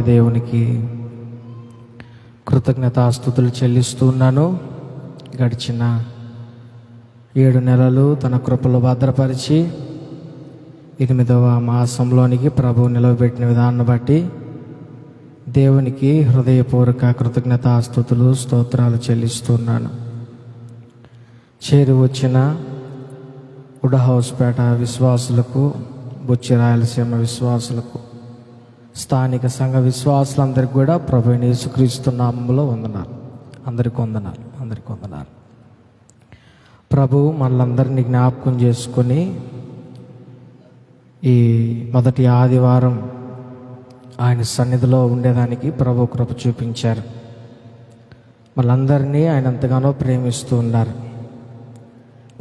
దేవాది దేవునికి కృతజ్ఞతాస్తుతులు చెల్లిస్తున్నాను. గడిచిన 7 నెలలు తన కృపలో భద్రపరిచి 8వ మాసంలోనికి ప్రభువు నిలవబెట్టిన విధానాన్ని బట్టి దేవునికి హృదయపూర్వక కృతజ్ఞతాస్తుతులు స్తోత్రాలు చెల్లిస్తున్నాను. చేరి వచ్చిన ఉడహౌస్పేట విశ్వాసులకు, బుచ్చి రాయలసీమ విశ్వాసులకు, స్థానిక సంఘ విశ్వాసులందరికీ కూడా ప్రభువైన యేసుక్రీస్తు నామములో వందనాలు. అందరికీ వందనాలు. ప్రభు మనలందరినీ జ్ఞాపకం చేసుకొని ఈ మొదటి ఆదివారం ఆయన సన్నిధిలో ఉండేదానికి ప్రభు కృప చూపించారు. మనందరినీ ఆయన ఎంతగానో ప్రేమిస్తూ ఉన్నారు.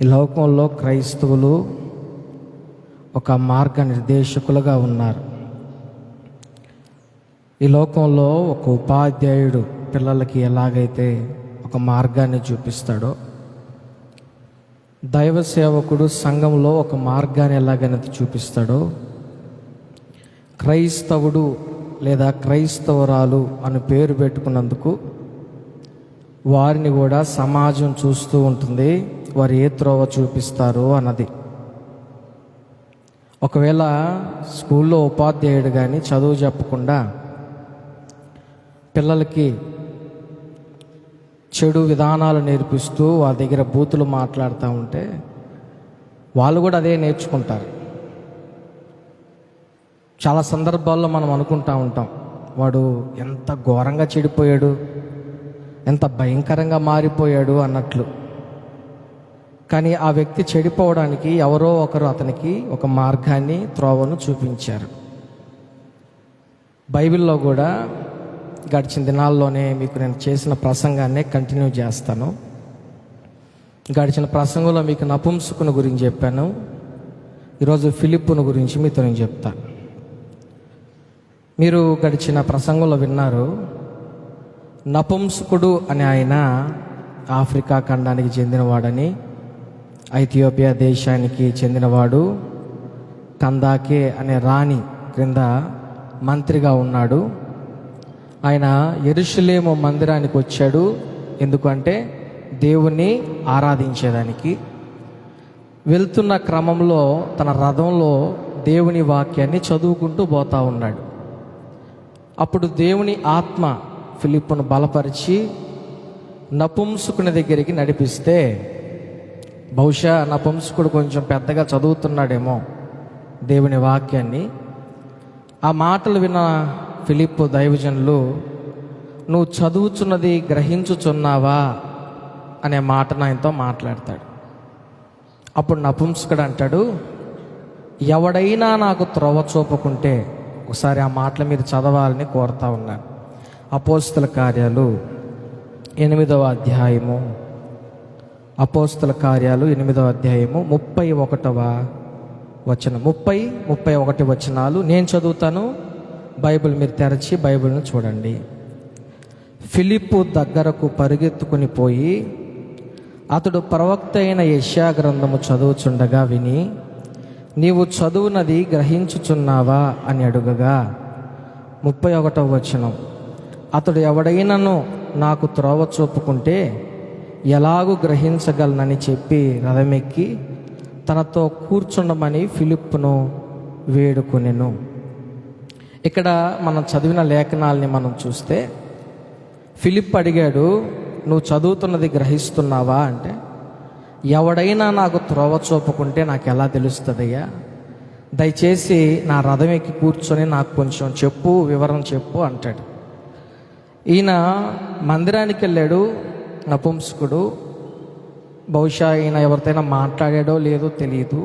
ఈ లోకంలో క్రైస్తవులు ఒక మార్గ నిర్దేశకులుగా ఉన్నారు. ఈ లోకంలో ఒక ఉపాధ్యాయుడు పిల్లలకి ఎలాగైతే ఒక మార్గాన్ని చూపిస్తాడో, దైవ సేవకుడు సంఘంలో ఒక మార్గాన్ని ఎలాగైతే చూపిస్తాడో, క్రైస్తవుడు లేదా క్రైస్తవురాలు అని పేరు పెట్టుకున్నందుకు వారిని కూడా సమాజం చూస్తూ ఉంటుంది, వారు ఏ త్రోవ చూపిస్తారు అన్నది. ఒకవేళ స్కూల్లో ఉపాధ్యాయుడు కానీ చదువు చెప్పకుండా పిల్లలకి చెడు విధానాలు నేర్పిస్తూ వారి దగ్గర బూతులు మాట్లాడుతూ ఉంటే వాళ్ళు కూడా అదే నేర్చుకుంటారు. చాలా సందర్భాల్లో మనం అనుకుంటూ ఉంటాం, వాడు ఎంత ఘోరంగా చెడిపోయాడు, ఎంత భయంకరంగా మారిపోయాడు అన్నట్లు. కానీ ఆ వ్యక్తి చెడిపోవడానికి ఎవరో ఒకరు అతనికి ఒక మార్గాన్ని, త్రోవను చూపించారు. బైబిల్లో కూడా గడిచిన దినాల్లోనే మీకు నేను చేసిన ప్రసంగాన్నే కంటిన్యూ చేస్తాను. గడిచిన ప్రసంగంలో మీకు నపుంసకుని గురించి చెప్పాను. ఈరోజు ఫిలిప్పును గురించి మీతో నేను చెప్తాను. మీరు గడిచిన ప్రసంగంలో విన్నారు, నపుంసకుడు అనే ఆయన ఆఫ్రికా ఖండానికి చెందినవాడని, ఐథియోపియా దేశానికి చెందినవాడు, కందాకే అనే రాణి క్రింద మంత్రిగా ఉన్నాడు. ఆయన యెరూషలేము మందిరానికి వచ్చాడు. ఎందుకంటే దేవుణ్ణి ఆరాధించేదానికి. వెళ్తున్న క్రమంలో తన రథంలో దేవుని వాక్యాన్ని చదువుకుంటూ పోతా ఉన్నాడు. అప్పుడు దేవుని ఆత్మ ఫిలిప్పును బలపరిచి నపుంసకుని దగ్గరికి నడిపిస్తే, బహుశా నపుంసకుడు కొంచెం పెద్దగా చదువుతున్నాడేమో దేవుని వాక్యాన్ని. ఆ మాటలు విన్న ఫిలిప్పు దైవజనులు, నువ్వు చదువుచున్నది గ్రహించుచున్నావా అనే మాటను ఆయనతో మాట్లాడతాడు. అప్పుడు నపుంసకుడు అంటాడు, ఎవడైనా నాకు త్రోవ చూపకుంటే, ఒకసారి ఆ మాటలు మీరు చదవాలని కోరుతా ఉన్నాను. అపోస్తల కార్యాలు 8వ అధ్యాయము, అపోస్తల కార్యాలు 8వ అధ్యాయము 31వ వచనం, 30-31 వచనాలు నేను చదువుతాను. బైబిల్ మీరు తెరచి బైబిల్ను చూడండి. ఫిలిప్పు దగ్గరకు పరిగెత్తుకుని పోయి అతడు ప్రవక్త అయిన యెషయా గ్రంథము చదువుచుండగా విని, నీవు చదువునది గ్రహించుచున్నావా అని అడుగగా, 31వ వచనం, అతడు ఎవడైనాను నాకు త్రోవ చూపుకుంటే ఎలాగూ గ్రహించగలనని చెప్పి రథమెక్కి తనతో కూర్చుండమని ఫిలిప్పును వేడుకొనెను. ఇక్కడ మనం చదివిన లేఖనాల్ని మనం చూస్తే, ఫిలిప్ అడిగాడు, నువ్వు చదువుతున్నది గ్రహిస్తున్నావా అంటే, ఎవడైనా నాకు త్రోవ చూపకుంటే నాకు ఎలా తెలుస్తుందయ్యా? దయచేసి నా రథం ఎక్కి కూర్చొని నాకు కొంచెం చెప్పు, వివరం చెప్పు అంటాడు. ఈయన మందిరానికి వెళ్ళాడు నపుంసకుడు. బహుశా ఈయన ఎవరితోనైనా మాట్లాడాడో లేదో తెలియదు.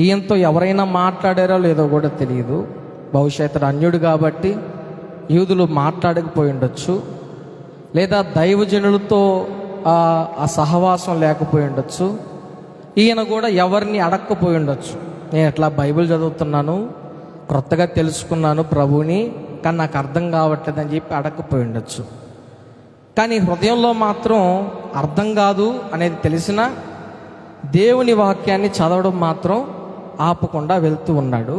ఈయనతో ఎవరైనా మాట్లాడారో లేదో కూడా తెలియదు. బహుశా ఇతడు అన్యుడు కాబట్టి యూదులు మాట్లాడకపోయి ఉండొచ్చు, లేదా దైవజనులతో ఆ సహవాసం లేకపోయి ఉండొచ్చు. ఈయన కూడా ఎవరిని అడక్కపోయి ఉండొచ్చు. నేను ఎట్లా బైబిల్ చదువుతున్నాను, క్రొత్తగా తెలుసుకున్నాను ప్రభువుని, కానీ నాకు అర్థం కావట్లేదని చెప్పి అడక్కపోయి ఉండొచ్చు. కానీ హృదయంలో మాత్రం అర్థం కాదు అనేది తెలిసిన దేవుని వాక్యాన్ని చదవడం మాత్రం ఆపకుండా వెళ్తూ ఉన్నాడు.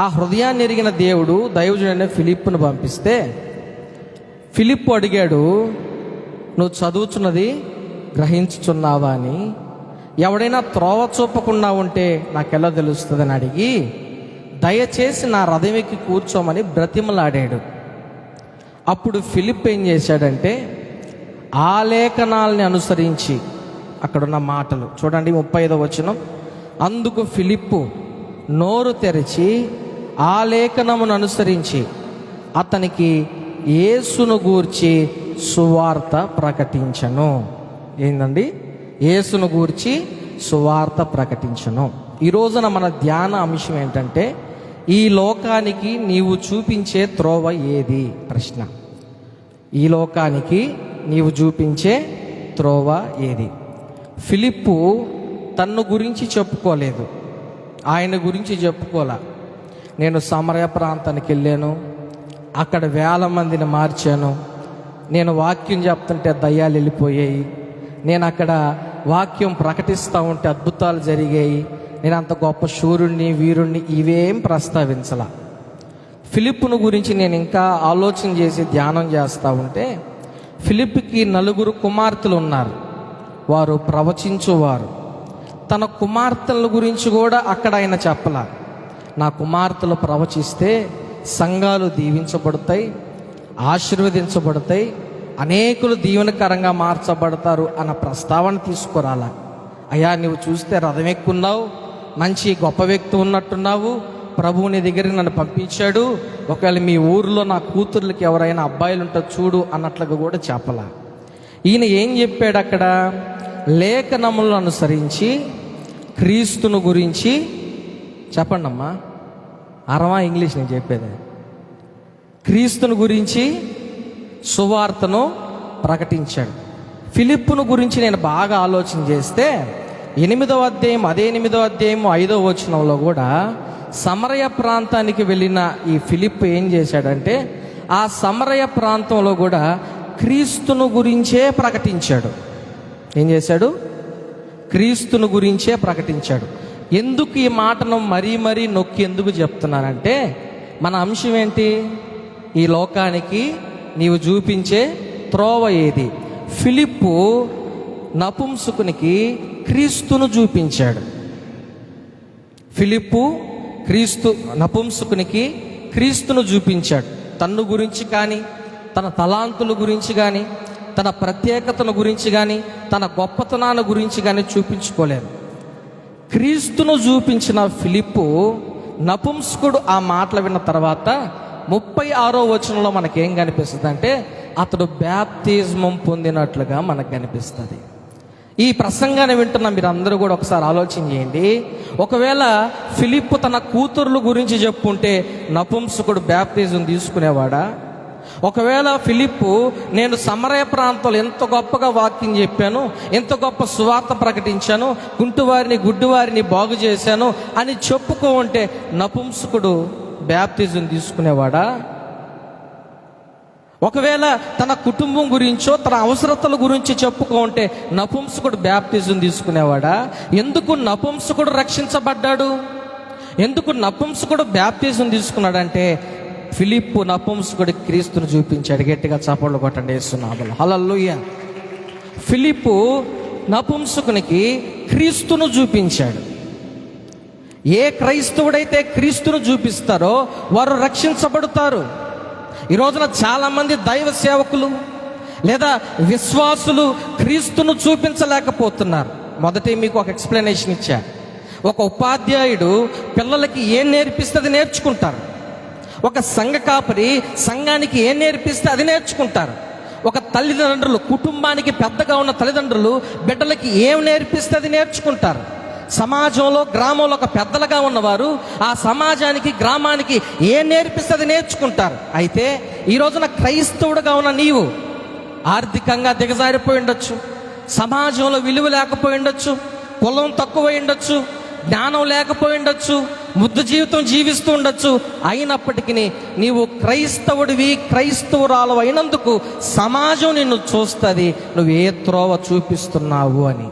ఆ హృదయాన్ని ఎరిగిన దేవుడు దైవజనుడైన ఫిలిప్పును పంపిస్తే ఫిలిప్పు అడిగాడు, నువ్వు చదువుతున్నది గ్రహించుచున్నావా అని. ఎవడైనా త్రోవ చూపకుండా ఉంటే నాకెలా తెలుస్తుందని అడిగి దయచేసి నా రథం ఎక్కి కూర్చోమని బ్రతిమలాడాడు. అప్పుడు ఫిలిప్ ఏం చేశాడంటే ఆ లేఖనాల్ని అనుసరించి, అక్కడున్న మాటలు చూడండి 35వ వచనం, అందుకు ఫిలిప్పు నోరు తెరిచి ఆ లేఖనమును అనుసరించి అతనికి యేసును గూర్చి సువార్త ప్రకటించను. ఏందండి? యేసును గూర్చి సువార్త ప్రకటించను. ఈ రోజున మన ధ్యాన అంశం ఏంటంటే, ఈ లోకానికి నీవు చూపించే త్రోవ ఏది? ప్రశ్న. ఈ లోకానికి నీవు చూపించే త్రోవ ఏది? ఫిలిప్పు తన్ను గురించి చెప్పుకోలేదు, ఆయన గురించి చెప్పుకోలే. నేను సమరయ ప్రాంతానికి వెళ్ళాను, అక్కడ వేల మందిని మార్చాను, నేను వాక్యం చెప్తుంటే దయ్యాలు వెళ్ళిపోయాయి, నేను అక్కడ వాక్యం ప్రకటిస్తూ ఉంటే అద్భుతాలు జరిగాయి, నేను అంత గొప్ప శూరుణ్ణి వీరుణ్ణి ఇవేం ప్రస్తావించాల. ఫిలిప్పును గురించి నేను ఇంకా ఆలోచన చేసి ధ్యానం చేస్తూ ఉంటే, ఫిలిప్పుకి 4 కుమార్తెలు ఉన్నారు, వారు ప్రవచించువారు. తన కుమార్తెల గురించి కూడా అక్కడ ఆయన చెప్పలా. నా కుమార్తెలు ప్రవచిస్తే సంఘాలు దీవించబడతాయి, ఆశీర్వదించబడతాయి, అనేకులు దీవెనకరంగా మార్చబడతారు అన్న ప్రస్తావన తీసుకురాలా. అయ్యా, నువ్వు చూస్తే రథం ఎక్కున్నావు, మంచి గొప్ప వ్యక్తి ఉన్నట్టున్నావు, ప్రభువు నీ దగ్గరికి నన్ను పంపించాడు, ఒకవేళ మీ ఊరిలో నా కూతుర్లకి ఎవరైనా అబ్బాయిలు ఉంటే చూడు అన్నట్లుగా కూడా చెప్పలా. ఈయన ఏం చెప్పాడు అక్కడ? లేఖనములను అనుసరించి క్రీస్తును గురించి చెప్పండి అమ్మా, అరవా ఇంగ్లీష్ నేను చెప్పేది. క్రీస్తును గురించి సువార్తను ప్రకటించాడు. ఫిలిప్పును గురించి నేను బాగా ఆలోచన చేస్తే 8వ అధ్యాయం, అదే 8వ అధ్యాయం 5వ వచనంలో కూడా సమరయ ప్రాంతానికి వెళ్ళిన ఈ ఫిలిప్పు ఏం చేశాడంటే, ఆ సమరయ ప్రాంతంలో కూడా క్రీస్తును గురించే ప్రకటించాడు. ఏం చేశాడు? క్రీస్తును గురించే ప్రకటించాడు. ఎందుకు ఈ మాటను మరీ మరీ నొక్కి ఎందుకు చెప్తున్నానంటే, మన అంశం ఏంటి? ఈ లోకానికి నీవు చూపించే త్రోవ ఏది? ఫిలిప్పు నపుంసకునికి క్రీస్తును చూపించాడు. ఫిలిప్పు నపుంసకునికి క్రీస్తును చూపించాడు. తన్ను గురించి కానీ, తన తలాంతుల గురించి కానీ, తన ప్రత్యేకతను గురించి కానీ, తన గొప్పతనాన్ని గురించి కానీ చూపించుకోలేదు. క్రీస్తును చూపించిన ఫిలిప్పు నపుంసకుడు ఆ మాటలు విన్న తర్వాత 36వ వచనంలో మనకేం కనిపిస్తుంది అంటే, అతడు బ్యాప్తిజమం పొందినట్లుగా మనకు కనిపిస్తుంది. ఈ ప్రసంగాన్ని వింటున్న మీరు అందరూ కూడా ఒకసారి ఆలోచన చేయండి. ఒకవేళ ఫిలిప్పు తన కూతుర్ల గురించి చెప్పుంటే నపుంసకుడు బ్యాప్తిజం తీసుకునేవాడా? ఒకవేళ ఫిలిప్పు నేను సమరయ ప్రాంతంలో ఎంత గొప్పగా వాక్యం చెప్పాను, ఎంత గొప్ప సువార్త ప్రకటించాను, కుంటివారిని గుడ్డివారిని బాగు చేశాను అని చెప్పుకో ఉంటే నపుంసకుడు బ్యాప్తిజం తీసుకునేవాడా? ఒకవేళ తన కుటుంబం గురించో తన అవసరతల గురించి చెప్పుకో ఉంటే నపుంసకుడు బ్యాప్తిజం తీసుకునేవాడా? ఎందుకు నపుంసకుడు రక్షించబడ్డాడు? ఎందుకు నపుంసకుడు బ్యాప్తిజం తీసుకున్నాడంటే, ఫిలిప్పు నపుంసకుడి క్రీస్తును చూపించాడు. గట్టిగా చప్పట్లు కొట్టండి యేసునామములో. హల్లెలూయా. ఫిలిప్పు నపుంసకునికి క్రీస్తును చూపించాడు. ఏ క్రైస్తవుడైతే క్రీస్తును చూపిస్తారో వారు రక్షించబడతారు. ఈ రోజున చాలామంది దైవ సేవకులు లేదా విశ్వాసులు క్రీస్తును చూపించలేకపోతున్నారు. మొదటి మీకు ఒక ఎక్స్ప్లెనేషన్ ఇచ్చా. ఒక ఉపాధ్యాయుడు పిల్లలకి ఏం నేర్పిస్తే అది నేర్చుకుంటారు. ఒక సంఘ కాపరి సంఘానికి ఏం నేర్పిస్తే అది నేర్చుకుంటారు. ఒక తల్లిదండ్రులు, కుటుంబానికి పెద్దగా ఉన్న తల్లిదండ్రులు బిడ్డలకి ఏం నేర్పిస్తే అది నేర్చుకుంటారు. సమాజంలో, గ్రామంలో ఒక పెద్దలుగా ఉన్నవారు ఆ సమాజానికి, గ్రామానికి ఏం నేర్పిస్తే అది నేర్చుకుంటారు. అయితే ఈ రోజున క్రైస్తవుడుగా ఉన్న నీవు ఆర్థికంగా దిగజారిపోయి ఉండొచ్చు, సమాజంలో విలువ లేకపోయి ఉండొచ్చు, కులం తక్కువై ఉండొచ్చు, జ్ఞానం లేకపోయి ఉండొచ్చు, ముద్దు జీవితం జీవిస్తూ ఉండొచ్చు. అయినప్పటికీ నీవు క్రైస్తవుడివి, క్రైస్తవురాలు అయినందుకు సమాజం నిన్ను చూస్తుంది నువ్వు ఏ త్రోవ చూపిస్తున్నావు అని.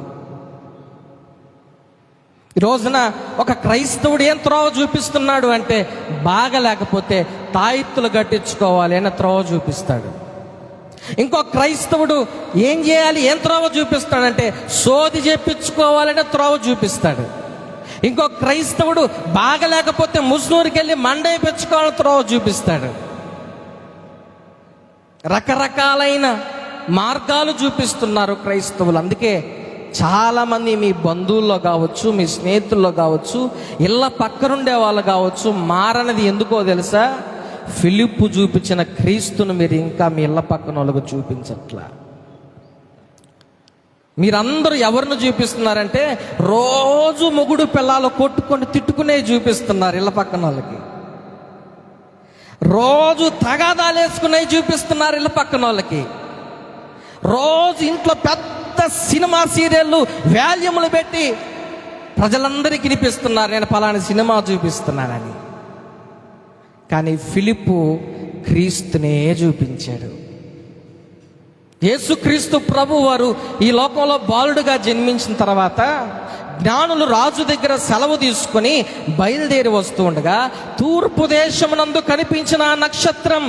ఈ రోజున ఒక క్రైస్తవుడు ఏం త్రోవ చూపిస్తున్నాడు అంటే, బాగలేకపోతే తాయెత్తులు కట్టించుకోవాలి అనే త్రోవ చూపిస్తాడు. ఇంకో క్రైస్తవుడు ఏం చేయాలి, ఏం త్రోవ చూపిస్తాడంటే సోది చెప్పించుకోవాలనే త్రోవ చూపిస్తాడు. ఇంకో క్రైస్తవుడు బాగలేకపోతే ముస్నూరుకి వెళ్ళి మండే పెంచుకోవాలని త్రోవ చూపిస్తాడు. రకరకాలైన మార్గాలు చూపిస్తున్నారు క్రైస్తవులు. అందుకే చాలామంది మీ బంధువుల్లో కావచ్చు, మీ స్నేహితుల్లో కావచ్చు, ఇళ్ళ పక్కనుండే వాళ్ళు కావచ్చు, మారనది ఎందుకో తెలుసా? ఫిలిప్పు చూపించిన క్రీస్తును మీరు ఇంకా మీ ఇళ్ళ పక్కన వాళ్ళకు చూపించట్లా. మీరందరూ ఎవరిని చూపిస్తున్నారంటే, రోజు మొగుడు పిల్లలు కొట్టుకొని తిట్టుకునే చూపిస్తున్నారు ఇళ్ళ పక్కన వాళ్ళకి. రోజు తగాదాలు వేసుకునే చూపిస్తున్నారు ఇళ్ళ పక్కన వాళ్ళకి. రోజు ఇంట్లో పెద్ద సినిమా సీరియళ్ళు వాల్యూములు పెట్టి ప్రజలందరికీ వినిపిస్తున్నారు, నేను పలానా సినిమా చూపిస్తున్నానని. కానీ ఫిలిప్పు క్రీస్తునే చూపించాడు. యేసుక్రీస్తు ప్రభు వారు ఈ లోకంలో బాలుడుగా జన్మించిన తర్వాత జ్ఞానులు రాజు దగ్గర సెలవు తీసుకొని బయలుదేరి వస్తూ ఉండగా తూర్పు దేశమునందు కనిపించిన ఆ నక్షత్రం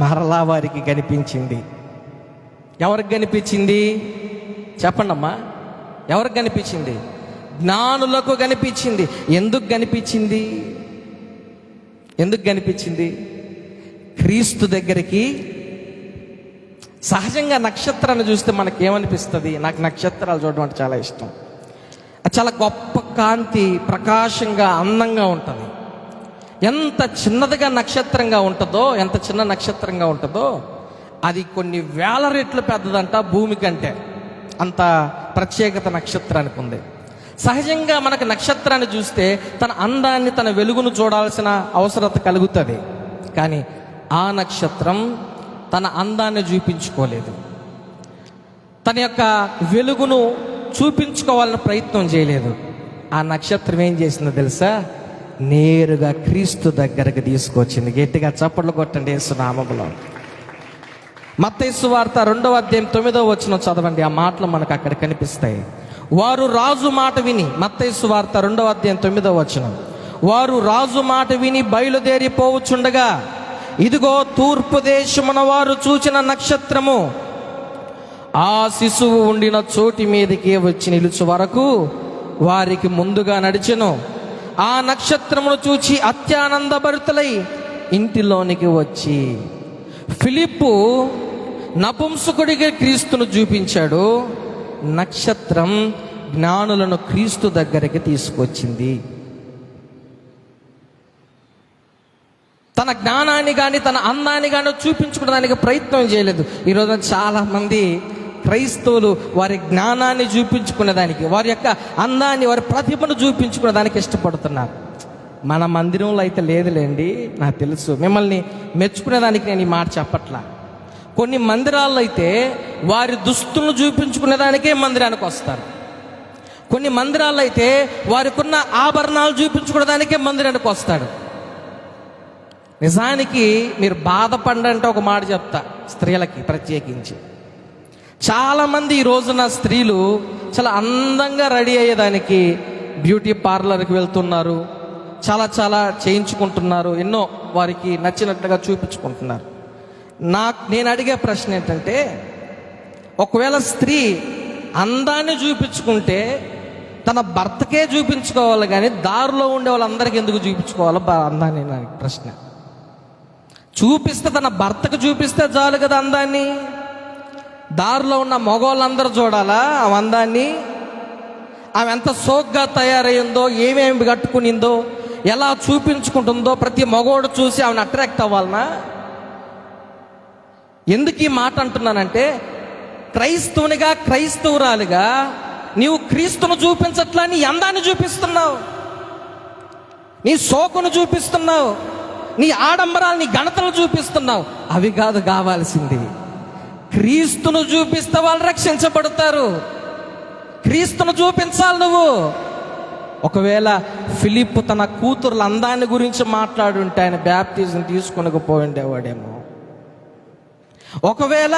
మరలా వారికి కనిపించింది. ఎవరికి కనిపించింది చెప్పండి అమ్మా? ఎవరికి కనిపించింది? జ్ఞానులకు కనిపించింది. ఎందుకు కనిపించింది? ఎందుకు కనిపించింది? క్రీస్తు దగ్గరికి. సహజంగా నక్షత్రాన్ని చూస్తే మనకేమనిపిస్తుంది? నాకు నక్షత్రాలు చూడడం అంటే చాలా ఇష్టం. అది చాలా గొప్ప కాంతి, ప్రకాశంగా, అందంగా ఉంటుంది. ఎంత చిన్నదిగా నక్షత్రంగా ఉంటుందో, ఎంత చిన్న నక్షత్రంగా ఉంటుందో అది కొన్ని వేల రెట్లు పెద్దదంట భూమి కంటే. అంత ప్రత్యేకత నక్షత్రానికి ఉంది. సహజంగా మనకు నక్షత్రాన్ని చూస్తే తన అందాన్ని, తన వెలుగును చూడాల్సిన అవసరత కలుగుతుంది. కానీ ఆ నక్షత్రం తన అందాన్ని చూపించుకోలేదు. తన యొక్క వెలుగును చూపించుకోవాలని ప్రయత్నం చేయలేదు. ఆ నక్షత్రం ఏం చేసిందో తెలుసా? నేరుగా క్రీస్తు దగ్గరకు తీసుకొచ్చింది. గట్టిగా చప్పట్లు కొట్టండి యేసు నామములో. మత్తయి సువార్త 2వ అధ్యాయం 9వ వచనం చదవండి. ఆ మాటలు మనకు అక్కడ కనిపిస్తాయి. వారు రాజు మాట విని, మత్తయి సువార్త 2వ అధ్యాయం 9వ వచనం, వారు రాజు మాట విని బయలుదేరి పోవుచుండగా ఇదిగో తూర్పు దేశమున వారు చూచిన నక్షత్రము ఆ శిశువు ఉండిన చోటి మీదకి వచ్చి నిలుచు వరకు వారికి ముందుగా నడిచెను. ఆ నక్షత్రమును చూచి అత్యానందభరితులై ఇంటిలోనికి వచ్చి. ఫిలిప్పు నపుంసకుడిగా క్రీస్తును చూపించాడు. నక్షత్రం జ్ఞానులను క్రీస్తు దగ్గరికి తీసుకొచ్చింది. తన జ్ఞానాన్ని కానీ తన అందాన్ని కానీ చూపించుకోవడానికి ప్రయత్నం చేయలేదు. ఈరోజు చాలామంది క్రైస్తవులు వారి జ్ఞానాన్ని చూపించుకునేదానికి, వారి యొక్క అందాన్ని, వారి ప్రతిభను చూపించుకునేదానికి ఇష్టపడుతున్నారు. మన మందిరంలో అయితే లేదులేండి, నాకు తెలుసు. మిమ్మల్ని మెచ్చుకునేదానికి నేను ఈ మాట చెప్పట్లా. కొన్ని మందిరాల్లో అయితే వారి దుస్తులను చూపించుకునేదానికే మందిరానికి వస్తారు. కొన్ని మందిరాల్లో అయితే వారికి ఉన్న ఆభరణాలు చూపించుకునేదానికే మందిరానికి వస్తాడు. నిజానికి మీరు బాధపడంటే ఒక మాట చెప్తా, స్త్రీలకి ప్రత్యేకించి. చాలామంది ఈ రోజున స్త్రీలు చాలా అందంగా రెడీ అయ్యేదానికి బ్యూటీ పార్లర్కి వెళ్తున్నారు, చాలా చేయించుకుంటున్నారు, ఎన్నో వారికి నచ్చినట్లుగా చూపించుకుంటున్నారు. నేను అడిగే ప్రశ్న ఏంటంటే, ఒకవేళ స్త్రీ అందాన్ని చూపించుకుంటే తన భర్తకే చూపించుకోవాలి కానీ దారిలో ఉండే వాళ్ళందరికీ ఎందుకు చూపించుకోవాలి అందాన్ని? నా ప్రశ్న. చూపిస్తే తన భర్తకు చూపిస్తే చాలు కదా అందాన్ని. దారిలో ఉన్న మగవాళ్ళందరూ చూడాలా ఆ అందాన్ని? ఆమె ఎంత సోగ్గా తయారయ్యిందో, ఏమేమి కట్టుకునిందో, ఎలా చూపించుకుంటుందో ప్రతి మగవాడు చూసి ఆమెను అట్రాక్ట్ అవ్వాలనా? ఎందుకు ఈ మాట అంటున్నానంటే, క్రైస్తవునిగా, క్రైస్తవురాలుగా నీవు క్రీస్తును చూపించట్లా, నీ అందాన్ని చూపిస్తున్నావు, నీ సోకును చూపిస్తున్నావు, నీ ఆడంబరాలు, నీ ఘనతలు చూపిస్తున్నావు. అవి కాదు కావాల్సింది. క్రీస్తును చూపిస్తే వాళ్ళు రక్షించబడతారు. క్రీస్తును చూపించాలి నువ్వు. ఒకవేళ ఫిలిప్పు తన కూతుర్ల అందాన్ని గురించి మాట్లాడుంటే ఆయన బ్యాప్టిజం తీసుకొనకపోయిండేవాడేమో. ఒకవేళ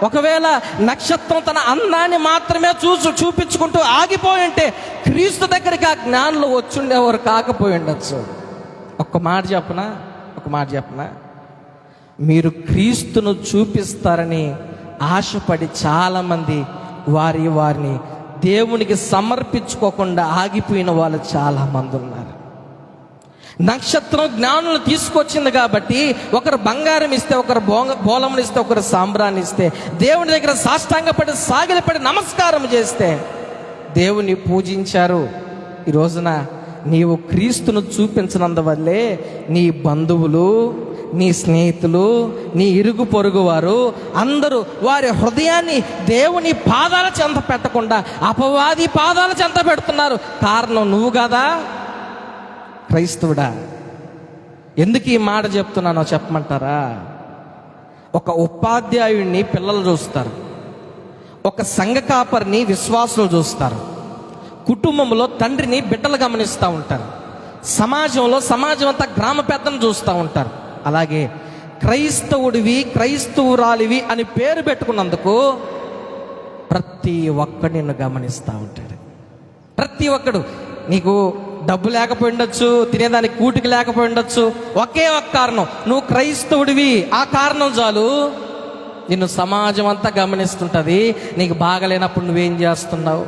ఒకవేళ నక్షత్రం తన అందాన్ని మాత్రమే చూపించుకుంటూ ఆగిపోయి ఉంటే క్రీస్తు దగ్గరికి ఆ జ్ఞానులు వచ్చుండేవారు కాకపోయి ఉండొచ్చు. ఒక మాట చెప్పనా, మీరు క్రీస్తును చూపిస్తారని ఆశపడి చాలామంది వారిని దేవునికి సమర్పించుకోకుండా ఆగిపోయిన వాళ్ళు చాలామంది ఉన్నారు. నక్షత్రం జ్ఞానులు తీసుకొచ్చింది కాబట్టి ఒకరు బంగారం ఇస్తే, ఒకరు బోలములు ఇస్తే, ఒకరు సాంబ్రాన్ని ఇస్తే, దేవుని దగ్గర సాష్టాంగపడి సాగిలపడి నమస్కారం చేస్తే దేవుని పూజించారు. ఈ రోజున నీవు క్రీస్తును చూపించినందువల్లే నీ బంధువులు, నీ స్నేహితులు, నీ ఇరుగు పొరుగు వారు అందరూ వారి హృదయాన్ని దేవుని పాదాల చెంత పెట్టకుండా అపవాది పాదాల చెంత పెడుతున్నారు. కారణం నువ్వు కదా క్రైస్తవుడా. ఎందుకు ఈ మాట చెప్తున్నానో చెప్పమంటారా? ఒక ఉపాధ్యాయుడిని పిల్లలు చూస్తారు, ఒక సంఘ కాపరిని విశ్వాసులు చూస్తారు, కుటుంబంలో తండ్రిని బిడ్డలు గమనిస్తూ ఉంటారు, సమాజం అంతా గ్రామ పెద్దను చూస్తూ ఉంటారు. అలాగే క్రైస్తవుడివి, క్రైస్తవురాలివి అని పేరు పెట్టుకున్నందుకు ప్రతి ఒక్కడు నిన్ను గమనిస్తూ ఉంటాడు. ప్రతి ఒక్కడు. నీకు డబ్బు లేకపోయి ఉండొచ్చు, తినేదానికి కూటికి లేకపోయి ఉండొచ్చు, ఒకే ఒక కారణం, నువ్వు క్రైస్తవుడివి. ఆ కారణం చాలు నిన్ను సమాజం అంతా గమనిస్తుంటుంది. నీకు బాగలేనప్పుడు నువ్వేం చేస్తున్నావు,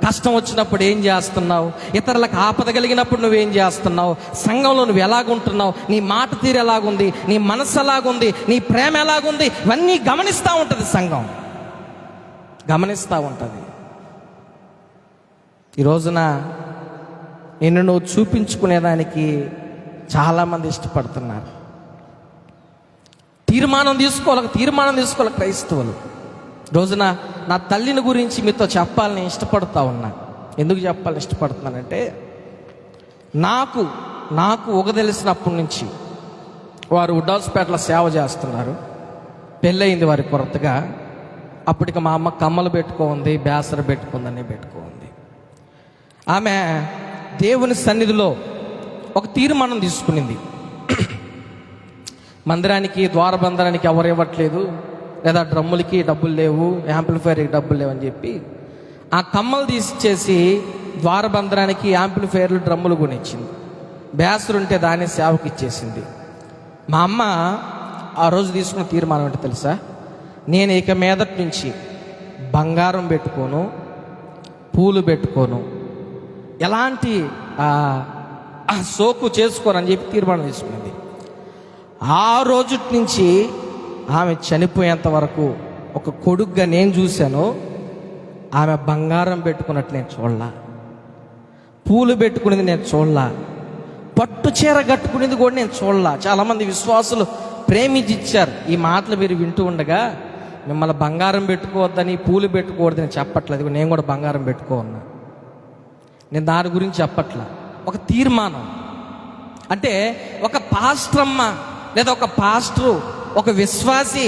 కష్టం వచ్చినప్పుడు ఏం చేస్తున్నావు, ఇతరులకు ఆపద కలిగినప్పుడు నువ్వేం చేస్తున్నావు, సంఘంలో నువ్వు ఎలాగుంటున్నావు, నీ మాట తీరు ఎలాగుంది, నీ మనసు ఎలాగుంది, నీ ప్రేమ ఎలాగుంది, ఇవన్నీ గమనిస్తూ ఉంటుంది. సంఘం గమనిస్తూ ఉంటుంది. ఈ రోజున నిన్ను నువ్వు చూపించుకునేదానికి చాలామంది ఇష్టపడుతున్నారు. తీర్మానం తీసుకోవాలి క్రైస్తవులు. రోజున నా తల్లిని గురించి మీతో చెప్పాలని ఇష్టపడుతూ ఉన్నా. ఎందుకు చెప్పాలని ఇష్టపడుతున్నానంటే, నాకు ఒక తెలిసినప్పటి నుంచి వారు ఉడ్డాల్స్పేటలో సేవ చేస్తున్నారు. పెళ్ళయింది వారి కొరతగా. అప్పటికి మా అమ్మ కమ్మలు పెట్టుకోంది, బేసర పెట్టుకుందని పెట్టుకోంది. ఆమె దేవుని సన్నిధిలో ఒక తీర్మానం తీసుకునింది. మందిరానికి, ద్వారబంధనానికి ఎవరు ఇవ్వట్లేదు, లేదా డ్రమ్ములకి డబ్బులు లేవు, యాంప్లిఫైర్కి డబ్బులు లేవని చెప్పి ఆ కమ్మలు తీసిచ్చేసి ద్వారబంధనానికి యాంప్లిఫైర్లు, డ్రమ్ములు కొనిచ్చింది. బేసరుంటే దాన్ని సేవకి ఇచ్చేసింది. మా అమ్మ ఆ రోజు తీసుకున్న తీర్మానం అంటే తెలుసా? నేను ఇక మీదటి నుంచి బంగారం పెట్టుకోను, పూలు పెట్టుకోను, ఎలాంటి సోకు చేసుకోనని చెప్పి తీర్మానం తీసుకున్నది. ఆ రోజు నుంచి ఆమె చనిపోయేంత వరకు ఒక కొడుగ్గా నేను చూశాను. ఆమె బంగారం పెట్టుకున్నట్టు నేను చూడలా, పూలు పెట్టుకునేది నేను చూడలా, పట్టు చీర కట్టుకునేది కూడా నేను చూడలా. చాలామంది విశ్వాసులు ప్రేమించి ఇచ్చారు. ఈ మాటలు మీరు వింటూ ఉండగా మిమ్మల్ని బంగారం పెట్టుకోవద్దని, పూలు పెట్టుకోవద్దని చెప్పట్లేదు. నేను కూడా బంగారం పెట్టుకోన్నా. నేను దాని గురించి చెప్పట్లా. ఒక తీర్మానం అంటే ఒక పాస్టరమ్మ లేదా ఒక పాస్టరు, ఒక విశ్వాసి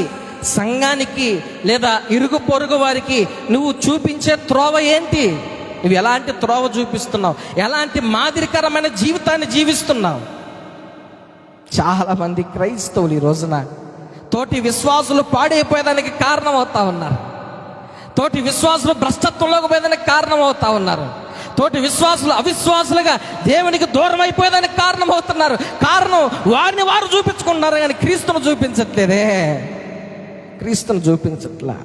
సంఘానికి లేదా ఇరుగు పొరుగు వారికి నువ్వు చూపించే త్రోవ ఏంటి? నువ్వు ఎలాంటి త్రోవ చూపిస్తున్నావు? ఎలాంటి మాదిరికరమైన జీవితాన్ని జీవిస్తున్నావు? చాలామంది క్రైస్తవులు ఈ రోజున తోటి విశ్వాసులు పాడైపోయేదానికి కారణం అవుతా ఉన్నారు. తోటి విశ్వాసులు భ్రష్టత్వంలోకి పోయేదానికి కారణం అవుతా ఉన్నారు. తోటి విశ్వాసులు అవిశ్వాసులుగా దేవునికి దూరం అయిపోయేదానికి కారణం అవుతున్నారు. కారణం వారిని వారు చూపించుకుంటున్నారు, కానీ క్రీస్తును చూపించట్లేదే. క్రీస్తును చూపించట్లా.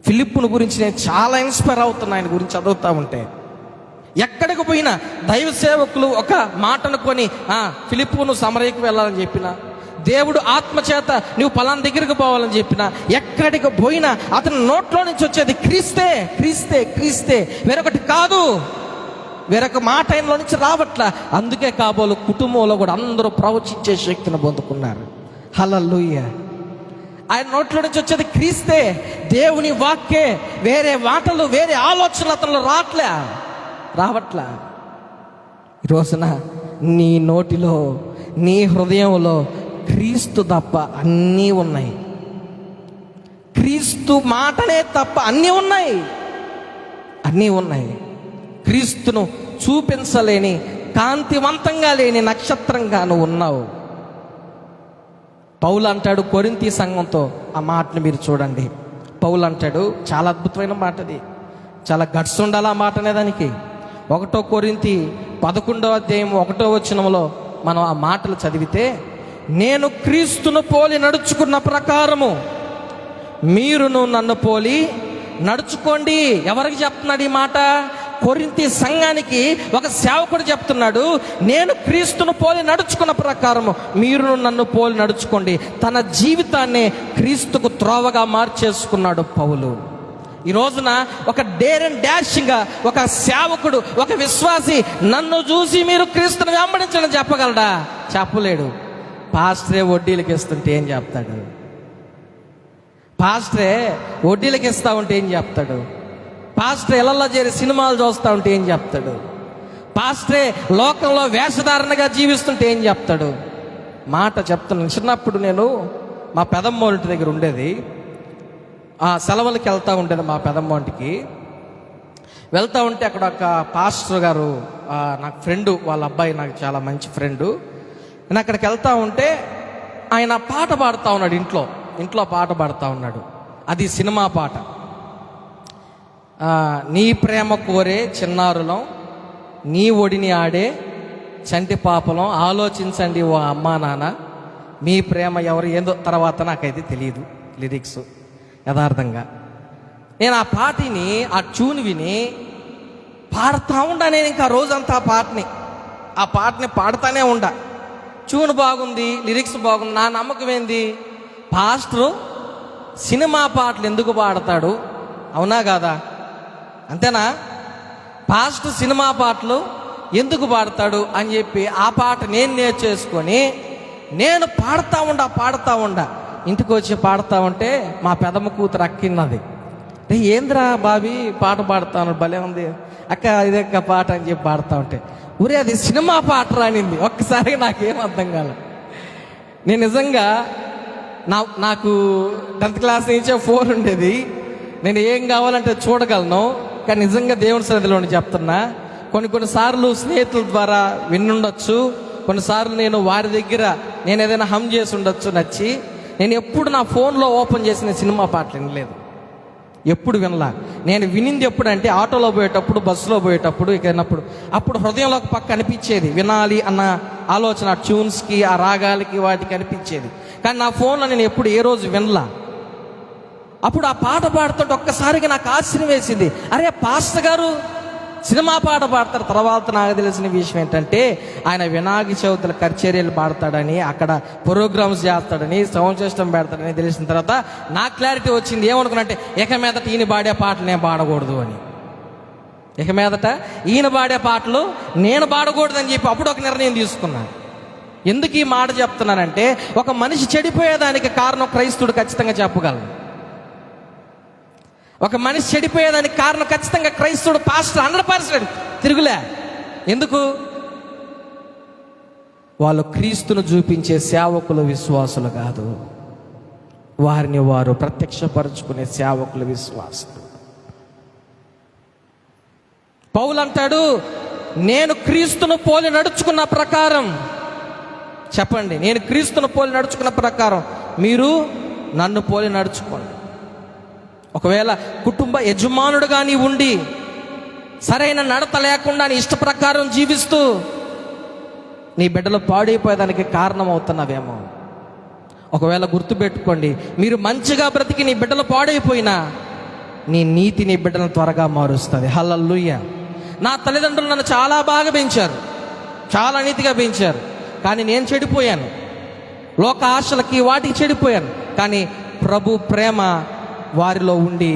ఫిలిప్పును గురించి నేను చాలా ఇన్స్పైర్ అవుతున్నా. ఆయన గురించి చదువుతూ ఉంటే ఎక్కడికి పోయినా దైవ సేవకులు ఒక మాట అనుకొని ఫిలిప్పును సమరయ్యకు వెళ్ళాలని చెప్పిన, దేవుడు ఆత్మచేత నువ్వు పలానా దగ్గరికి పోవాలని చెప్పిన, ఎక్కడికి పోయినా అతని నోట్లో నుంచి వచ్చేది క్రీస్తే, క్రీస్తే, క్రీస్తే, వేరొకటి కాదు. వేరొక మాట ఆయనలో నుంచి రావట్లా. అందుకే కాబోలు కుటుంబంలో కూడా అందరూ ప్రవచించే శక్తిని పొందుకున్నారు. హల్లెలూయా. ఆయన నోట్లో నుంచి వచ్చేది క్రీస్తే, దేవుని వాక్యే. వేరే మాటలు, వేరే ఆలోచనలు అతను రావట్లా. ఈరోజున నీ నోటిలో, నీ హృదయంలో క్రీస్తు తప్ప అన్నీ ఉన్నాయి. క్రీస్తు మాటనే తప్ప అన్నీ ఉన్నాయి. క్రీస్తును చూపించలేని, కాంతివంతంగా లేని నక్షత్రంగా నువ్వు ఉన్నావు. పౌలు అంటాడు కొరింథీ సంఘంతో, ఆ మాటను మీరు చూడండి, పౌలు అంటాడు, చాలా అద్భుతమైన మాట అది, చాలా గట్స్ ఉండాలి ఆ మాట అనేదానికి. 1 కొరింథీ 11వ అధ్యాయం 1వ వచనంలో మనం ఆ మాటలు చదివితే, నేను క్రీస్తును పోలి నడుచుకున్న ప్రకారము మీరును నన్ను పోలి నడుచుకోండి. ఎవరికి చెప్తున్నాడు ఈ మాట? కొరింథీ సంఘానికి ఒక సేవకుడు చెప్తున్నాడు, నేను క్రీస్తును పోలి నడుచుకున్న ప్రకారము మీరు నన్ను పోలి నడుచుకోండి. తన జీవితాన్ని క్రీస్తుకు త్రోవగా మార్చేసుకున్నాడు పౌలు. ఈ రోజున ఒక డేర్ అండ్ డాషింగ్గా ఒక సేవకుడు, ఒక విశ్వాసి నన్ను చూసి మీరు క్రీస్తును వెంబడించడం చెప్పగలడా? చెప్పలేడు. పాస్టరే వడ్డీలకు ఇస్తుంటే ఏం చెప్తాడు? పాస్టరే వడ్డీలకు ఇస్తా ఉంటే ఏం చెప్తాడు? పాస్టర్ ఇళ్లలో చేరి సినిమాలు చూస్తూ ఉంటే ఏం చెప్తాడు? పాస్టరే లోకంలో వేషధారణగా జీవిస్తుంటే ఏం చెప్తాడు? మాట చెప్తున్నాను. చిన్నప్పుడు నేను మా పెదమ్మ ఇంటి దగ్గర ఉండేది, ఆ సెలవులకి వెళ్తూ ఉండేది మా పెదమ్మ ఇంటికి. వెళ్తూ ఉంటే అక్కడ ఒక పాస్టర్ గారు, నాకు ఫ్రెండు, వాళ్ళ అబ్బాయి నాకు చాలా మంచి ఫ్రెండు. నేను అక్కడికి వెళ్తూ ఉంటే ఆయన పాట పాడుతూ ఉన్నాడు, ఇంట్లో పాట పాడుతూ ఉన్నాడు. అది సినిమా పాట. నీ ప్రేమ కోరే చిన్నారులం, నీ ఒడిని ఆడే చంటి పాపలం, ఆలోచించండి ఓ అమ్మా నాన్న, మీ ప్రేమ ఎవరు ఏందో తర్వాత నాకైతే తెలియదు లిరిక్స్ యథార్థంగా. నేను ఆ పాటని, ఆ ట్యూన్ విని పాడుతూ ఉండా. నేను ఇంకా రోజంతా ఆ పాటని పాడుతూనే ఉండా. ట్యూన్ బాగుంది, లిరిక్స్ బాగుంది. నా నమ్మకం ఏంది? పాస్టరు సినిమా పాటలు ఎందుకు పాడతాడు? అవునా కాదా? అంతేనా? పాస్టర్ సినిమా పాటలు ఎందుకు పాడతాడు అని చెప్పి ఆ పాట నేను నేర్చేసుకొని నేను పాడుతూ ఉండా. ఇంటికి వచ్చి పాడుతూ ఉంటే మా పెదమ్మ కూతురు అక్కిన్నది, రే ఏంద్రా బాబీ పాట పాడుతాను, భలే ఉంది అక్క, ఇదే పాట అని చెప్పి పాడుతూ ఉంటే, ఊరే అది సినిమా పాట రానింది. ఒక్కసారి నాకేం అర్థం కాలే. నేను నిజంగా నాకు 10th క్లాస్ నుంచే ఫోన్ ఉండేది, నేను ఏం కావాలంటే చూడగలను. కానీ నిజంగా దేవుని సన్నిధిలో చెప్తున్నా, కొన్నిసార్లు స్నేహితుల ద్వారా వినుండొచ్చు, కొన్నిసార్లు నేను వారి దగ్గర నేను ఏదైనా హమ్ చేసి ఉండొచ్చు నచ్చి. నేను ఎప్పుడు నా ఫోన్లో ఓపెన్ చేసిన సినిమా పాటలు వినలేదు, ఎప్పుడు వినలా. నేను వినింది ఎప్పుడంటే ఆటోలో పోయేటప్పుడు, బస్సులో పోయేటప్పుడు, ఇకనప్పుడు అప్పుడు హృదయంలో ఒక పక్క అనిపించేది, వినాలి అన్న ఆలోచన, ట్యూన్స్కి, ఆ రాగాలకి, వాటికి అనిపించేది. కానీ నా ఫోన్లో నేను ఎప్పుడు ఏ రోజు వినలా. అప్పుడు ఆ పాట పాడుతుంటే ఒక్కసారిగా నాకు ఆశ్చర్యం వేసింది, అరే పాస్టర్ గారు సినిమా పాట పాడతారు. తర్వాత నాకు తెలిసిన విషయం ఏంటంటే, ఆయన వినాయక చవితుల కచేరీలు పాడతాడని, అక్కడ ప్రోగ్రామ్స్ చేస్తాడని, సౌండ్ సిస్టమ్ పెడతాడని తెలిసిన తర్వాత నాకు క్లారిటీ వచ్చింది. ఏమనుకున్నంటే, ఇక మీదట ఈయన పాడే పాటలు నేను పాడకూడదు అని. ఇక మీదట ఈయన పాడే పాటలు నేను పాడకూడదని చెప్పి అప్పుడు ఒక నిర్ణయం తీసుకున్నాను. ఎందుకు ఈ మాట చెప్తున్నానంటే, ఒక మనిషి చెడిపోయేదానికి కారణం క్రైస్తవుడు ఖచ్చితంగా చెప్పగలను. ఒక మనిషి చెడిపోయేదానికి కారణం ఖచ్చితంగా క్రైస్తవుడు, పాస్టర్ 100% తిరుగులే. ఎందుకు? వాళ్ళు క్రీస్తును చూపించే సేవకులు, విశ్వాసులు కాదు. వారిని వారు ప్రత్యక్షపరుచుకునే సేవకులు, విశ్వాసులు. పౌలు అంటాడు, నేను క్రీస్తును పోలి నడుచుకున్న ప్రకారం, చెప్పండి, నేను క్రీస్తును పోలి నడుచుకున్న ప్రకారం మీరు నన్ను పోలి నడుచుకోండి. ఒకవేళ కుటుంబ యజమానుడుగా నీ ఉండి సరైన నడత లేకుండా నీ ఇష్ట ప్రకారం జీవిస్తూ నీ బిడ్డలు పాడైపోయేదానికి కారణమవుతున్నావేమో. ఒకవేళ గుర్తుపెట్టుకోండి, మీరు మంచిగా బ్రతికి నీ బిడ్డలు పాడైపోయినా నీ నీతి నీ బిడ్డలను త్వరగా మారుస్తుంది. హల్లెలూయా. నా తల్లిదండ్రులు నన్ను చాలా బాగా పెంచారు, చాలా నీతిగా పెంచారు. కానీ నేను చెడిపోయాను, లోక ఆశలకి వాటికి చెడిపోయాను. కానీ ప్రభు ప్రేమ వారిలో ఉండి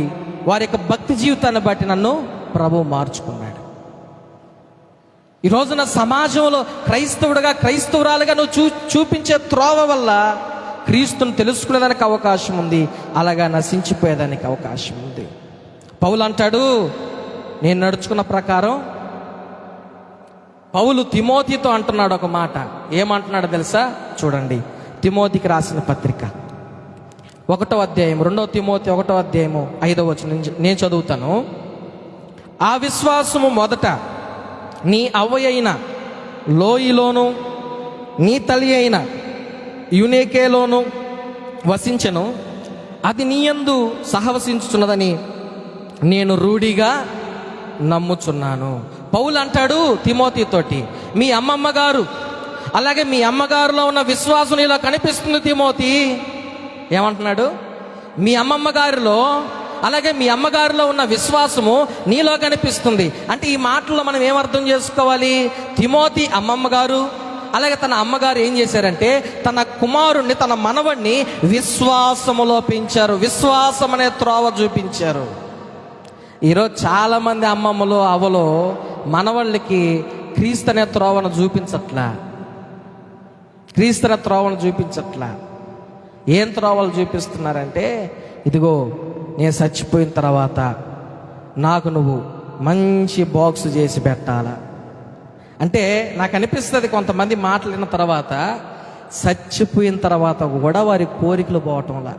వారి యొక్క భక్తి జీవితాన్ని బట్టి నన్ను ప్రభు మార్చుకున్నాడు. ఈ రోజున సమాజంలో క్రైస్తవుడిగా, క్రైస్తవురాలుగా నువ్వు చూపించే త్రోవ వల్ల క్రీస్తును తెలుసుకునేదానికి అవకాశం ఉంది, అలాగా నశించిపోయేదానికి అవకాశం ఉంది. పౌలు అంటాడు, నేను నడుచుకున్న ప్రకారం. పౌలు తిమోతితో అంటున్నాడు ఒక మాట. ఏమంటున్నాడు తెలుసా? చూడండి, తిమోతికి రాసిన పత్రిక 1వ అధ్యాయం, 2వ తిమోతి 1వ అధ్యాయము 5వ వచనం నేను చదువుతాను. ఆ విశ్వాసము మొదట నీ అవ్వయైన లోయిలోను, నీ తల్లి అయిన యునేకేలోను వసించెను. అది నీ యందు సహవసించుచున్నదని నేను రూఢిగా నమ్ముచున్నాను. పౌలు అంటాడు తిమోతితోటి, మీ అమ్మమ్మ గారు అలాగే మీ అమ్మగారులో ఉన్న విశ్వాసం ఇలా కనిపిస్తుంది తిమోతి. ఏమంటున్నాడు? మీ అమ్మమ్మ గారిలో అలాగే మీ అమ్మగారిలో ఉన్న విశ్వాసము నీలో కనిపిస్తుంది. అంటే ఈ మాటల్లో మనం ఏమర్థం చేసుకోవాలి? తిమోతి అమ్మమ్మ గారు అలాగే తన అమ్మగారు ఏం చేశారంటే తన కుమారుణ్ణి, తన మనవణ్ణి విశ్వాసములో పెంచారు, విశ్వాసం అనే త్రోవ చూపించారు. ఈరోజు చాలామంది అమ్మమ్మలు అవలో మనవాళ్ళకి క్రీస్తు అనే త్రోవను చూపించట్లా, క్రీస్తు అనే త్రోవను చూపించట్లా. ఏం త్రోవలు చూపిస్తున్నారంటే, ఇదిగో నేను చచ్చిపోయిన తర్వాత నాకు నువ్వు మంచి బాక్స్ చేసి పెట్టాలా అంటే. నాకు అనిపిస్తుంది కొంతమంది మాట్లాడిన తర్వాత చచ్చిపోయిన తర్వాత కూడా వారి కోరికలు పోవటంలా,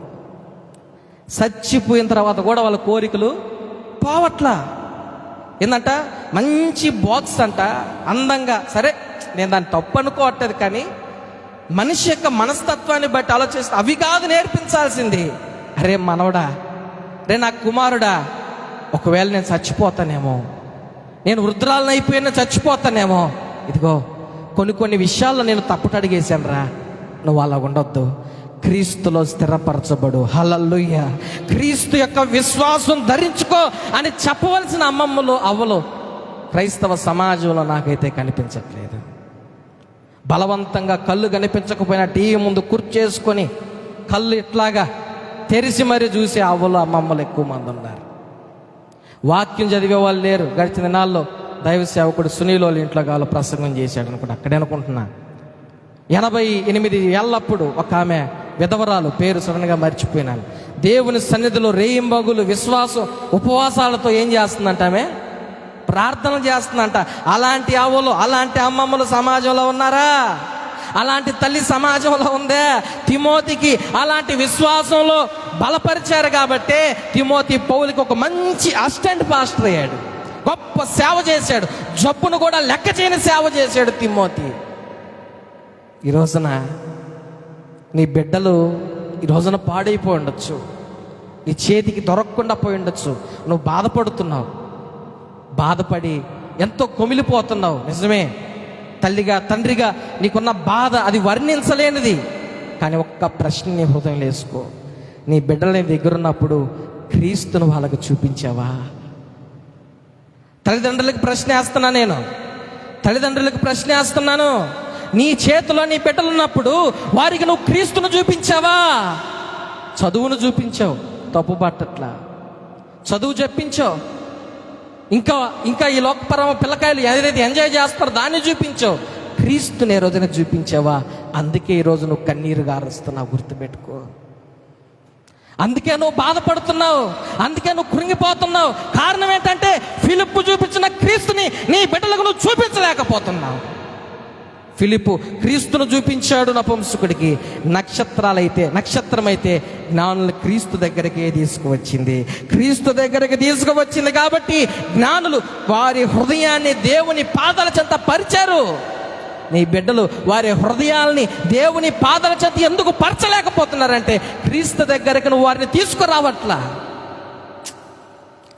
చచ్చిపోయిన తర్వాత కూడా వాళ్ళ కోరికలు పోవట్లా. ఏందంట? మంచి బాక్స్ అంట, అందంగా. సరే, నేను దాన్ని తప్పు అనుకోవట్లేదు, కానీ మనిషి యొక్క మనస్తత్వాన్ని బట్టి ఆలోచిస్తే అవి కాదు నేర్పించాల్సింది. అరే మనవడా, రే నా కుమారుడా, ఒకవేళ నేను చచ్చిపోతానేమో, నేను వృద్ధురాలను అయిపోయినా చచ్చిపోతానేమో, ఇదిగో కొన్ని విషయాల్లో నేను తప్పుట అడిగేశాను రా, నువ్వు అలా ఉండొద్దు, క్రీస్తులో స్థిరపరచబడు, హల్లెలూయా, క్రీస్తు యొక్క విశ్వాసం ధరించుకో అని చెప్పవలసిన అమ్మమ్మలు అవ్వలు క్రైస్తవ సమాజంలో నాకైతే కనిపించట్లేదు. బలవంతంగా కళ్ళు కనిపించకపోయినా టీవీ ముందు కూర్చేసుకొని కళ్ళు ఇట్లాగా తెరిచి మరీ చూసే అవ్వలు అమ్మమ్మలు ఎక్కువ మంది ఉన్నారు. వాక్యం చదివే వాళ్ళు లేరు. గడిచిన దినాల్లో దైవ సేవకుడు సునీల్ వాళ్ళ ఇంట్లో గాలో ప్రసంగం చేశాడు అనుకుంటా, అక్కడే అనుకుంటున్నా. 88 ఏళ్ళప్పుడు ఒక ఆమె విధవరాలు, పేరు సడన్గా మర్చిపోయినాను, దేవుని సన్నిధిలో రేయింబగులు విశ్వాసం ఉపవాసాలతో ఏం చేస్తుందంట, ఆమె ప్రార్థన చేస్తుందంట. అలాంటి అవ్వలు, అలాంటి అమ్మమ్మలు సమాజంలో ఉన్నారా? అలాంటి తల్లి సమాజంలో ఉందే? తిమోతికి అలాంటి విశ్వాసంలో బలపరిచారు కాబట్టే తిమోతి పౌలుకి ఒక మంచి అసిస్టెంట్ పాస్టర్ అయ్యాడు, గొప్ప సేవ చేశాడు, జబ్బును కూడా లెక్క చేయని సేవ చేశాడు తిమోతి. ఈ రోజున నీ బిడ్డలు ఈ రోజున పాడైపోయి ఉండొచ్చు, నీ చేతికి దొరకకుండా పోయి ఉండొచ్చు. నువ్వు బాధపడుతున్నావు, బాధపడి ఎంతో కొమిలిపోతున్నావు. నిజమే, తల్లిగా తండ్రిగా నీకున్న బాధ అది వర్ణించలేనిది. కానీ ఒక్క ప్రశ్న నీ హృదయంలో వేసుకో, నీ బిడ్డలు నీ దగ్గర ఉన్నప్పుడు క్రీస్తును వాళ్ళకు చూపించావా? తల్లిదండ్రులకు ప్రశ్న వేస్తున్నా, నేను తల్లిదండ్రులకు ప్రశ్న వేస్తున్నాను. నీ చేతిలో నీ బిడ్డలు ఉన్నప్పుడు వారికి నువ్వు క్రీస్తును చూపించావా? చదువును చూపించావు, తప్పు పట్టట్లా, చదువు చెప్పించావు, ఇంకా ఈ లోకపరమ పిల్లకాయలు ఏదైతే ఎంజాయ్ చేస్తారో దాన్ని చూపించావు. క్రీస్తుని ఏ రోజున చూపించావా? అందుకే ఈరోజు నువ్వు కన్నీరు గారుస్తున్నావు, గుర్తుపెట్టుకో. అందుకే నువ్వు బాధపడుతున్నావు, అందుకే నువ్వు కృంగిపోతున్నావు. కారణం ఏంటంటే ఫిలిప్పు చూపించిన క్రీస్తుని నీ బిడ్డలకు నువ్వు చూపించలేకపోతున్నావు. ఫిలిప్పు క్రీస్తును చూపించాడు నపుంసకుడికి. నక్షత్రమైతే జ్ఞానులు క్రీస్తు దగ్గరికి తీసుకువచ్చింది. క్రీస్తు దగ్గరికి తీసుకువచ్చింది కాబట్టి జ్ఞానులు వారి హృదయాన్ని దేవుని పాదాల చెంత పరిచారు. నీ బిడ్డలు వారి హృదయాల్ని దేవుని పాదాల చెంత ఎందుకు పరచలేకపోతున్నారంటే క్రీస్తు దగ్గరికి నువ్వు వారిని తీసుకురావట్లా,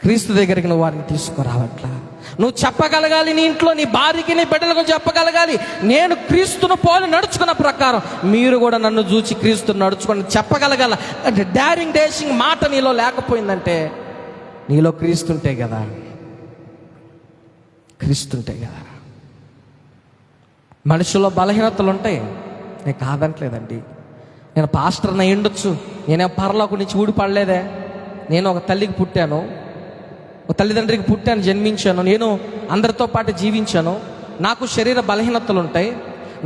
క్రీస్తు దగ్గరికి నువ్వు వారిని తీసుకురావట్లా. నువ్వు చెప్పగలగాలి, నీ ఇంట్లో నీ భార్యకి నీ బిడ్డలకు చెప్పగలగాలి, నేను క్రీస్తును పోలి నడుచుకున్న ప్రకారం మీరు కూడా నన్ను చూసి క్రీస్తును నడుచుకొని చెప్పగలగాల. అంటే డాషింగ్ మాట నీలో లేకపోయిందంటే నీలో క్రీస్తుంటే కదా, క్రీస్తుంటే కదా. మనుషుల్లో బలహీనతలు ఉంటాయి, నేను కాదంటలేదండి. నేను పాస్టర్ని అయి ఉండొచ్చు, నేనే పరలోకం నుంచి ఊడిపడలేదే. నేను ఒక తల్లికి పుట్టాను, ఒక తల్లిదండ్రికి పుట్టాను, జన్మించాను, నేను అందరితో పాటు జీవించాను. నాకు శరీర బలహీనతలు ఉంటాయి,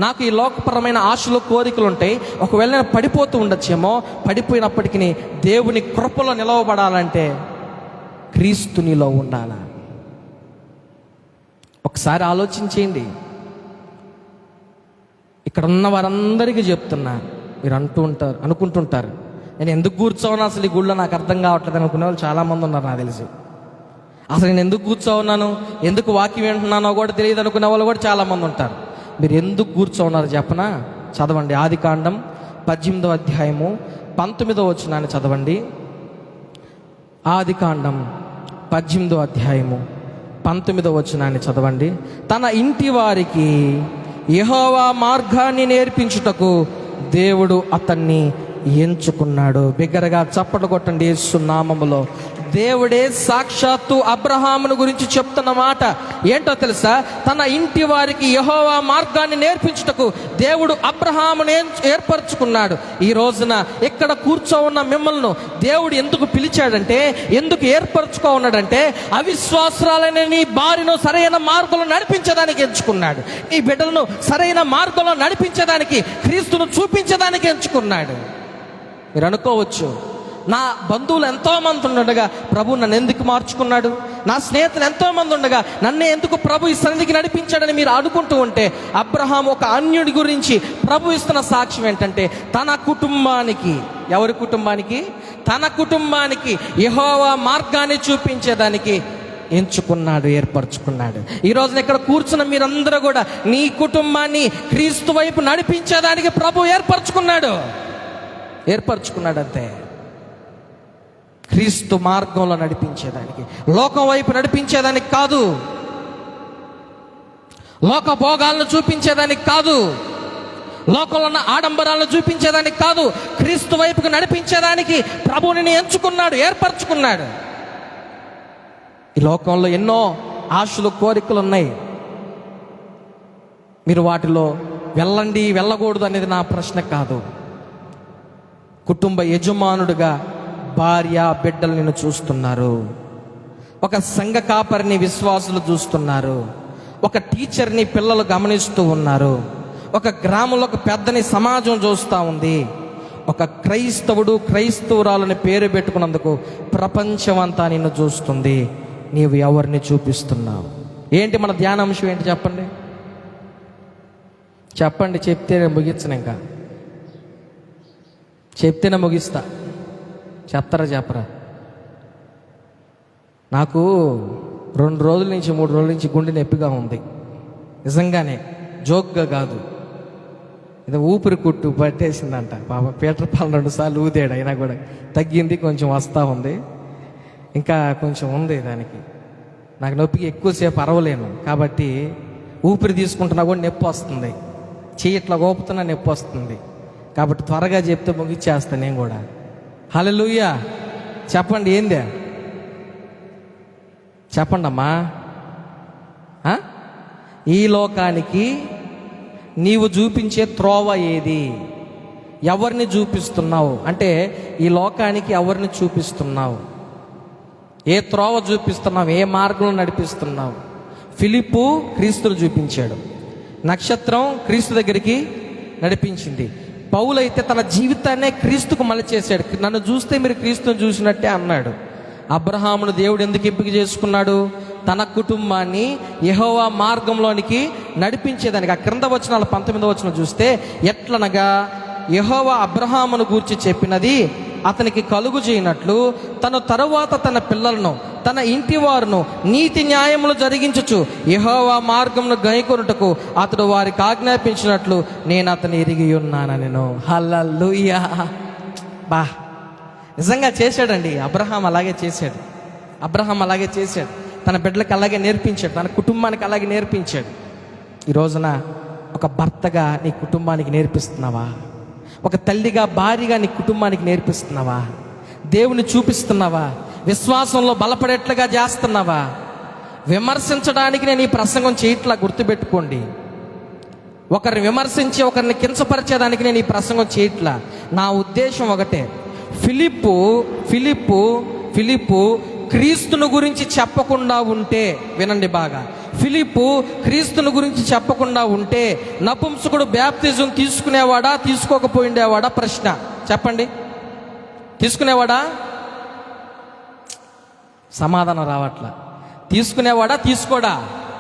నాకు ఈ లోకపరమైన ఆశలు కోరికలు ఉంటాయి. ఒకవేళ నేను పడిపోతూ ఉండొచ్చేమో, పడిపోయినప్పటికీ దేవుని కృపలో నిలవబడాలంటే క్రీస్తు నీలో ఉండాలా. ఒకసారి ఆలోచించేయండి. ఇక్కడ ఉన్న వారందరికీ చెప్తున్నా, మీరు అనుకుంటుంటారు నేను ఎందుకు కూర్చోవను, అసలు ఈ గుళ్ళో నాకు అర్థం కావట్లేదు అనుకునే వాళ్ళు చాలామంది ఉన్నారు నాకు తెలిసి. అసలు నేను ఎందుకు కూర్చోన్నాను, ఎందుకు వాక్యం వింటున్నానో కూడా తెలియదు అనుకునే వాళ్ళు కూడా చాలామంది ఉంటారు. మీరు ఎందుకు కూర్చోన్నారు చెప్పనా? చదవండి, ఆదికాండం 18వ అధ్యాయము 19వ వచనాన్ని చదవండి. ఆదికాండం 18వ అధ్యాయము 19వ వచనాన్ని చదవండి. తన ఇంటి వారికి యెహోవా మార్గాన్ని నేర్పించుటకు దేవుడు అతన్ని ఎంచుకున్నాడు. బిగ్గరగా చప్పట్లు కొట్టండి యేసు నామములో. దేవుడే సాక్షాత్తు అబ్రహామును గురించి చెప్తున్న మాట ఏంటో తెలుసా? తన ఇంటి వారికి యెహోవా మార్గాన్ని నేర్పించుటకు దేవుడు అబ్రహామును ఏర్పరచుకున్నాడు. ఈ రోజున ఇక్కడ కూర్చోన్న మిమ్మల్ని దేవుడు ఎందుకు పిలిచాడంటే, ఎందుకు ఏర్పరచుకోన్నాడంటే, అవిశ్వాసురాలైన నీ భార్యను సరైన మార్గంలో నడిపించడానికి ఎంచుకున్నాడు. నీ బిడ్డలను సరైన మార్గంలో నడిపించడానికి, క్రీస్తును చూపించడానికి ఎంచుకున్నాడు. మీరు అనుకోవచ్చు, నా బంధువులు ఎంతోమంది ఉండగా ప్రభు నన్ను ఎందుకు మార్చుకున్నాడు, నా స్నేహితులు ఎంతోమంది ఉండగా నన్ను ఎందుకు ప్రభు ఈ సన్నిధికి నడిపించాడని మీరు అనుకుంటూ ఉంటే, అబ్రహాం ఒక అన్యుడి గురించి ప్రభు ఇస్తున్న సాక్ష్యం ఏంటంటే, తన కుటుంబానికి, ఎవరి కుటుంబానికి? తన కుటుంబానికి యెహోవా మార్గాన్ని చూపించేదానికి ఎంచుకున్నాడు, ఏర్పరచుకున్నాడు. ఈ రోజున ఇక్కడ కూర్చున్న మీరందరూ కూడా నీ కుటుంబాన్ని క్రీస్తు వైపు నడిపించేదానికి ప్రభు ఏర్పరచుకున్నాడు అంతే. క్రీస్తు మార్గంలో నడిపించేదానికి, లోకం వైపు నడిపించేదానికి కాదు, లోక భోగాలను చూపించేదానికి కాదు, లోకంలో ఉన్న ఆడంబరాలను చూపించేదానికి కాదు, క్రీస్తు వైపుకు నడిపించేదానికి ప్రభువుని ఎంచుకున్నాడు, ఏర్పరచుకున్నాడు. ఈ లోకంలో ఎన్నో ఆశలు, కోరికలు ఉన్నాయి. మీరు వాటిలో వెళ్ళండి, వెళ్ళకూడదు అనేది నా ప్రశ్న కాదు. కుటుంబ యజమానుడిగా భార్య, బిడ్డలు నిన్ను చూస్తున్నారు. ఒక సంఘ కాపరిని విశ్వాసులు చూస్తున్నారు. ఒక టీచర్ని పిల్లలు గమనిస్తూ ఉన్నారు. ఒక గ్రామంలో ఒక పెద్దని సమాజం చూస్తూ ఉంది. ఒక క్రైస్తవుడు, క్రైస్తవురాలని పేరు పెట్టుకున్నందుకు ప్రపంచమంతా నిన్ను చూస్తుంది. నీవు ఎవరిని చూపిస్తున్నావు? ఏంటి మన ధ్యానాంశం ఏంటి చెప్పండి, చెప్పండి. చెప్తే ముగించను, ఇంకా చెప్తేనే ముగిస్తా. చెప్తారా చెప్పరా? నాకు 2 రోజుల నుంచి 3 రోజుల నుంచి గుండె నొప్పిగా ఉంది. నిజంగానే, జోక్గా కాదు. ఇది ఊపిరి కుట్టు పట్టేసిందంట. బాబా పీటర్ పాలు 2 సార్లు ఊదాడు, అయినా కూడా తగ్గింది, కొంచెం వస్తూ ఉంది. ఇంకా కొంచెం ఉంది దానికి. నాకు నొప్పికి ఎక్కువసేపు అరవలేను కాబట్టి ఊపిరి తీసుకుంటున్నా కూడా నొప్పి వస్తుంది. చెయ్యి ఇట్లా గోపుతున్నా నొప్పి వస్తుంది. కాబట్టి త్వరగా చెప్తే ముగిచ్చేస్తాను నేను కూడా. హల్లెలూయా చెప్పండి. ఏందే చెప్పండి అమ్మా. ఈ లోకానికి నీవు చూపించే త్రోవ ఏది? ఎవరిని చూపిస్తున్నావు అంటే, ఈ లోకానికి ఎవరిని చూపిస్తున్నావు? ఏ త్రోవ చూపిస్తున్నావు? ఏ మార్గంలో నడిపిస్తున్నావు? ఫిలిప్పు క్రీస్తును చూపించాడు. నక్షత్రం క్రీస్తు దగ్గరికి నడిపించింది. పౌలు అయితే తన జీవితాన్నే క్రీస్తుకు మలచేశాడు. నన్ను చూస్తే మీరు క్రీస్తుని చూసినట్టే అన్నాడు. అబ్రహామును దేవుడు ఎందుకు ఎంపిక చేసుకున్నాడు? తన కుటుంబాన్ని యెహోవా మార్గంలోనికి నడిపించేదానికి. ఆ క్రింద వచనాలు 19వ వచనం చూస్తే, ఎట్లనగా యెహోవా అబ్రహామును గూర్చి చెప్పినది అతనికి కలుగు చేయనట్లు తను తరువాత తన పిల్లలను, తన ఇంటి వారును నీతి న్యాయములు జరిగించుచు యెహోవా మార్గమును గైకొనుటకు అతడు వారికి ఆజ్ఞాపించినట్లు నేను అతని ఎరిగి ఉన్నానెను. హల్లెలూయా. బా, నిజంగా చేశాడండి అబ్రహాం. అలాగే చేశాడు. అబ్రహాం అలాగే చేశాడు. తన బిడ్డలకు అలాగే నేర్పించాడు. తన కుటుంబానికి అలాగే నేర్పించాడు. ఈ రోజున ఒక భర్తగా నీ కుటుంబానికి నేర్పిస్తున్నావా? ఒక తల్లిగా, భార్యగా నీ కుటుంబానికి నేర్పిస్తున్నావా? దేవుని చూపిస్తున్నావా? విశ్వాసంలో బలపడేట్లుగా చేస్తున్నావా? విమర్శించడానికి నేను ఈ ప్రసంగం చేయట్లా, గుర్తుపెట్టుకోండి. ఒకరిని విమర్శించి ఒకరిని కించపరిచేదానికి నేను ఈ ప్రసంగం చేయట్లా. నా ఉద్దేశం ఒకటే. ఫిలిప్పు క్రీస్తును గురించి చెప్పకుండా ఉంటే, వినండి బాగా, ఫిలిప్పు క్రీస్తును గురించి చెప్పకుండా ఉంటే నపుంసకుడు బ్యాప్తిజం తీసుకునేవాడా, తీసుకోకపోయిండేవాడా? ప్రశ్న చెప్పండి. తీసుకునేవాడా? సమాధానం రావట్లా. తీసుకునేవాడా, తీసుకోడా?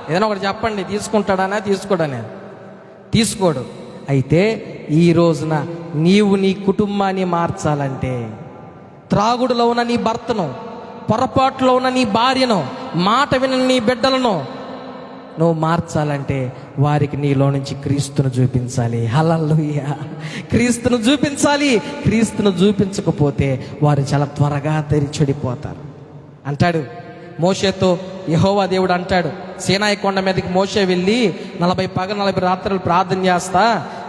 ఏదైనా ఒకటి చెప్పండి. తీసుకుంటాడానా, తీసుకోడానే? తీసుకోడు. అయితే ఈ రోజున నీవు నీ కుటుంబాన్ని మార్చాలంటే, త్రాగుడులో ఉన్న నీ భర్తను, పొరపాటులో ఉన్న నీ భార్యను, మాట విని నీ బిడ్డలను నువ్వు మార్చాలంటే వారికి నీలో నుంచి క్రీస్తును చూపించాలి. హల్లెలూయా. క్రీస్తును చూపించాలి. క్రీస్తును చూపించకపోతే వారు చాలా త్వరగా చెడిపోతారు. అంటాడు మోషేతో యెహోవా దేవుడు అంటాడు, సీనాయి కొండ మీదకి మోషే వెళ్ళి 40 పగలు 40 రాత్రులు ప్రార్థన చేస్తా,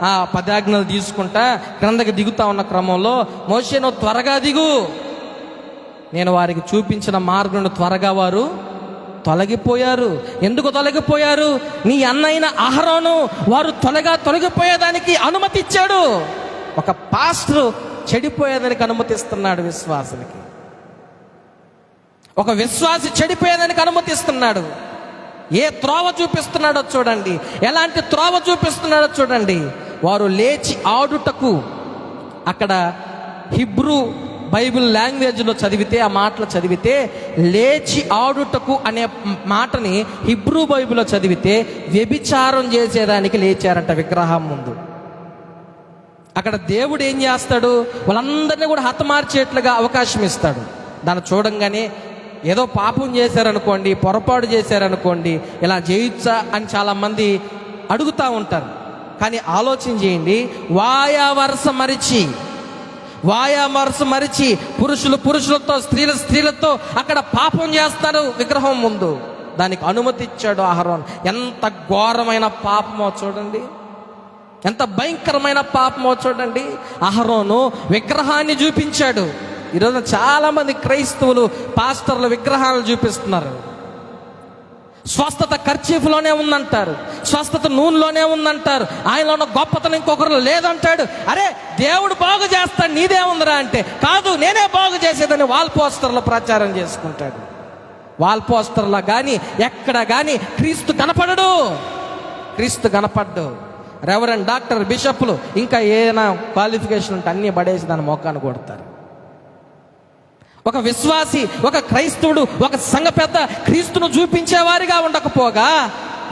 ఆ 10 ఆజ్ఞలు తీసుకుంటా క్రిందకి దిగుతా ఉన్న క్రమంలో, మోషే నువ్వు త్వరగా దిగు, నేను వారికి చూపించిన మార్గం త్వరగా వారు తొలగిపోయారు. ఎందుకు తొలగిపోయారు? నీ అన్నైన అహరోను వారు తొలగిపోయేదానికి అనుమతి ఇచ్చాడు. ఒక పాస్టర్ చెడిపోయేదానికి అనుమతిస్తున్నాడు విశ్వాసులకి. ఒక విశ్వాసి చెడిపోయేదానికి అనుమతిస్తున్నాడు. ఏ త్రోవ చూపిస్తున్నాడో చూడండి, ఎలాంటి త్రోవ చూపిస్తున్నాడో చూడండి. వారు లేచి ఆడుటకు, అక్కడ హిబ్రూ బైబిల్ లాంగ్వేజ్లో చదివితే, ఆ మాటలు చదివితే లేచి ఆడుటకు అనే మాటని హిబ్రూ బైబిల్లో చదివితే వ్యభిచారం చేసేదానికి లేచారంట విగ్రహం ముందు. అక్కడ దేవుడు ఏం చేస్తాడు? వాళ్ళందరినీ కూడా హతమార్చేట్లుగా అవకాశం ఇస్తాడు. దాన్ని చూడంగానే ఏదో పాపం చేశారనుకోండి, పొరపాటు చేశారనుకోండి, ఇలా చేయొచ్చా అని చాలామంది అడుగుతూ ఉంటారు. కానీ ఆలోచన చేయండి, వాయా వరుస మరిచి పురుషులతో స్త్రీలతో అక్కడ పాపం చేస్తారు విగ్రహం ముందు. దానికి అనుమతి ఇచ్చాడు అహరోన్. ఎంత ఘోరమైన పాపమో చూడండి, ఎంత భయంకరమైన పాపమో చూడండి. అహరోను విగ్రహాన్ని చూపించాడు. ఈరోజు చాలామంది క్రైస్తవులు పాస్టర్లు విగ్రహాలను చూపిస్తున్నారు. స్వస్థత కర్చీఫ్లోనే ఉందంటారు, స్వస్థత నూనెలోనే ఉందంటారు, ఆయనలో ఉన్న గొప్పతనం ఇంకొకరు లేదంటాడు. అరే దేవుడు బాగు చేస్తాడు, నీదేముందిరా అంటే, కాదు నేనే బాగు చేసేదని వాల్ పోస్టర్లో ప్రచారం చేసుకుంటాడు. వాల్ పోస్టర్లో కానీ ఎక్కడ కానీ క్రీస్తు కనపడ్డు. రెవరెండ్, డాక్టర్, బిషప్లు ఇంకా ఏదైనా క్వాలిఫికేషన్ ఉంటే అన్నీ పడేసి దాని మొక్కాన్ని కొడతారు. ఒక విశ్వాసి, ఒక క్రైస్తవుడు, ఒక సంఘ పెద్ద క్రీస్తును చూపించేవారిగా ఉండకపోగా